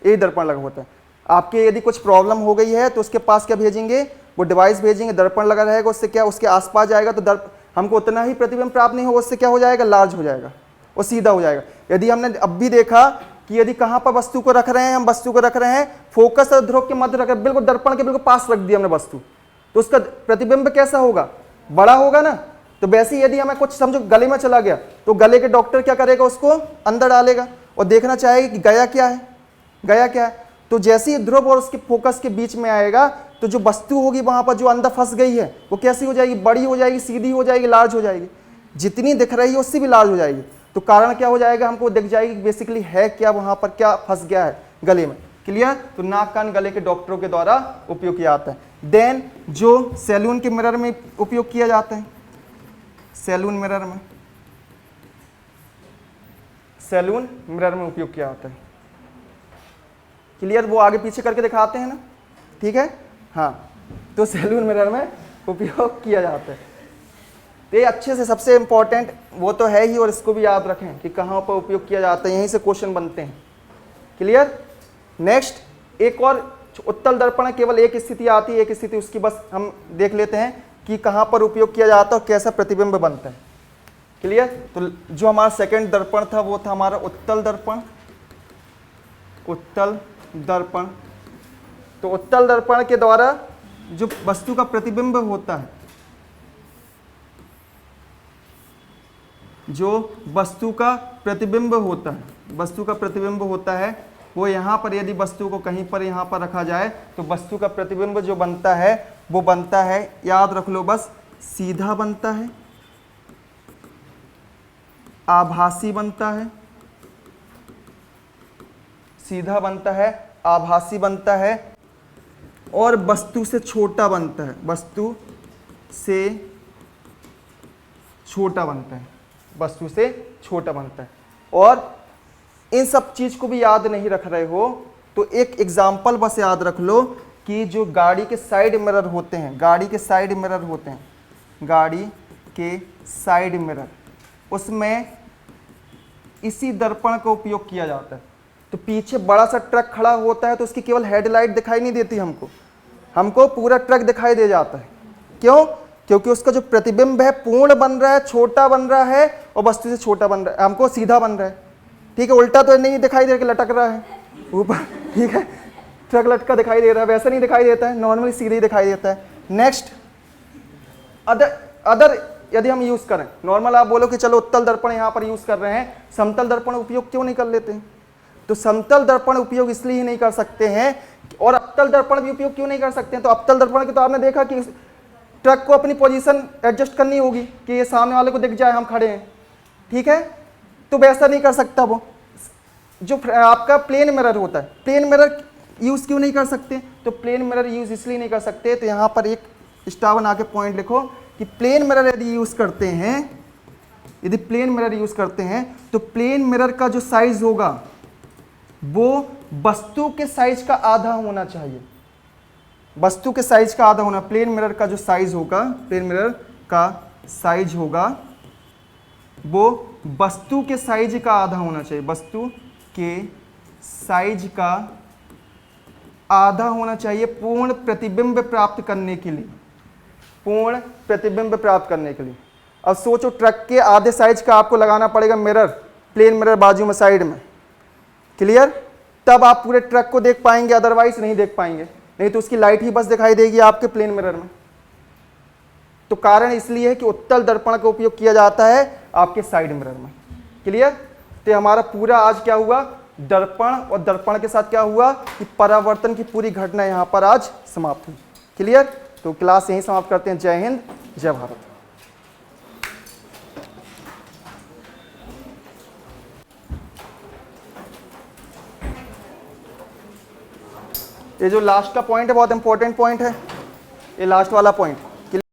ए दर्पण लगा होता है। आपके यदि कुछ प्रॉब्लम हो गई है तो उसके पास क्या भेजेंगे? वो डिवाइस भेजेंगे, दर्पण लगा रहेगा, उससे क्या उसके आसपास जाएगा तो हमको उतना ही प्रतिबिंब प्राप्त नहीं होगा, उससे क्या हो जाएगा? लार्ज हो जाएगा और सीधा हो जाएगा। यदि हमने अब भी देखा कि यदि कहाँ पर वस्तु को रख रहे हैं, हम वस्तु को रख रहे हैं फोकस और ध्रुव के मध्य रख रहे हैं, बिल्कुल दर्पण के बिल्कुल पास रख दिया हमने वस्तु, तो उसका प्रतिबिंब कैसा होगा? बड़ा होगा ना। तो वैसे ही यदि हमें कुछ समझो गले में चला गया तो गले के डॉक्टर क्या करेगा? उसको अंदर डालेगा और देखना चाहेगा कि गया क्या है, गया क्या है। तो जैसे ही ध्रुव और उसके फोकस के बीच में आएगा तो जो वस्तु होगी वहां पर जो अंदर फंस गई है वो कैसी हो जाएगी? बड़ी हो जाएगी, सीधी हो जाएगी, लार्ज हो जाएगी। जितनी दिख रही है उससे भी लार्ज हो जाएगी। तो कारण क्या हो जाएगा? हमको दिख जाएगी कि बेसिकली है क्या, वहां पर क्या फंस गया है गले में, क्लियर। तो नाक कान गले के डॉक्टरों के द्वारा उपयोग किया जाता है। देन जो सैलून के मिरर में उपयोग किया जाता है, सैलून मिरर में, सैलून मिरर में उपयोग किया जाता है, क्लियर। वो आगे पीछे करके दिखाते हैं ना, ठीक है, हाँ। तो सैलून मिरर में उपयोग किया जाता है। तो ये अच्छे से सबसे इंपॉर्टेंट वो तो है ही, और इसको भी याद रखें कि कहाँ पर उपयोग किया जाता है, यहीं से क्वेश्चन बनते हैं, क्लियर। नेक्स्ट एक और उत्तल दर्पण केवल एक स्थिति आती है, एक स्थिति उसकी बस हम देख लेते हैं कि कहाँ पर उपयोग किया जाता है और कैसा प्रतिबिंब बनता है। क्लियर। तो जो हमारा सेकंड दर्पण था वो था हमारा उत्तल दर्पण। उत्तल दर्पण, तो उत्तल दर्पण के द्वारा जो वस्तु का प्रतिबिंब होता है, जो वस्तु का प्रतिबिंब होता है, वस्तु का प्रतिबिंब होता है वो यहाँ पर यदि वस्तु को कहीं पर यहाँ पर रखा जाए तो वस्तु का प्रतिबिंब जो बनता है वो बनता है, याद रख लो बस, सीधा बनता है, आभासी बनता है, सीधा बनता है, आभासी बनता है और वस्तु से छोटा बनता है, वस्तु से छोटा बनता है, वस्तु से छोटा बनता है। और इन सब चीज को भी याद नहीं रख रहे हो तो एक एग्जाम्पल बस याद रख लो कि जो गाड़ी के साइड मिरर होते हैं, गाड़ी के साइड मिरर होते हैं, गाड़ी के साइड मिरर, उसमें इसी दर्पण का उपयोग किया जाता है। तो पीछे बड़ा सा ट्रक खड़ा होता है तो उसकी केवल हेडलाइट दिखाई नहीं देती, हमको पूरा ट्रक दिखाई दे जाता है। क्यों? क्योंकि उसका जो प्रतिबिंब है पूर्ण बन रहा है, छोटा बन रहा है और वस्तु से छोटा बन रहा है, हमको सीधा बन रहा है। ठीक है, उल्टा तो नहीं दिखाई दे रहा, लटक रहा है ऊपर, ठीक है, ट्रक लटका दिखाई दे रहा है, वैसा नहीं दिखाई देता है, नॉर्मली सीधे ही दिखाई देता है। नेक्स्ट, अदर यदि हम यूज करें, नॉर्मल आप बोलो कि चलो उत्तल दर्पण यहाँ पर यूज कर रहे हैं, समतल दर्पण उपयोग क्यों नहीं कर लेते हैं? तो समतल दर्पण उपयोग इसलिए ही नहीं कर सकते हैं, और अवतल दर्पण भी उपयोग क्यों नहीं कर सकते हैं? तो अवतल दर्पण के तो आपने देखा कि ट्रक को अपनी पोजीशन एडजस्ट करनी होगी कि ये सामने वाले को दिख जाए हम खड़े हैं, ठीक है, तो वैसा नहीं कर सकता वो। जो आपका प्लेन मिरर होता है, प्लेन मिरर यूज क्यों नहीं कर सकते? तो प्लेन मिरर यूज इसलिए नहीं कर सकते, तो यहाँ पर एक स्टार बना के पॉइंट लिखो कि प्लेन मिरर यदि यूज करते हैं, यदि प्लेन मिरर यूज करते हैं तो प्लेन मिरर का जो साइज होगा वो वस्तु के साइज का आधा होना चाहिए, वस्तु के साइज का आधा होना। प्लेन मिरर का जो साइज होगा, प्लेन मिरर का साइज होगा वो वस्तु के साइज का आधा होना चाहिए, वस्तु के साइज का आधा होना चाहिए पूर्ण प्रतिबिंब प्राप्त करने के लिए, पूर्ण प्रतिबिंब प्राप्त करने के लिए। अब सोचो ट्रक के आधे साइज का आपको लगाना पड़ेगा मिरर, प्लेन मिरर बाजू में साइड में, क्लियर, तब आप पूरे ट्रक को देख पाएंगे, अदरवाइज नहीं देख पाएंगे, नहीं तो उसकी लाइट ही बस दिखाई देगी आपके प्लेन मिरर में। तो कारण इसलिए है कि उत्तल दर्पण का उपयोग किया जाता है आपके साइड मिरर में, क्लियर। तो हमारा पूरा आज क्या हुआ, दर्पण और दर्पण के साथ क्या हुआ कि परावर्तन की पूरी घटना यहाँ पर आज समाप्त हुई, क्लियर। तो क्लास यहीं समाप्त करते हैं। जय हिंद, जय भारत। ये जो लास्ट का पॉइंट है बहुत इंपॉर्टेंट पॉइंट है, ये लास्ट वाला पॉइंट,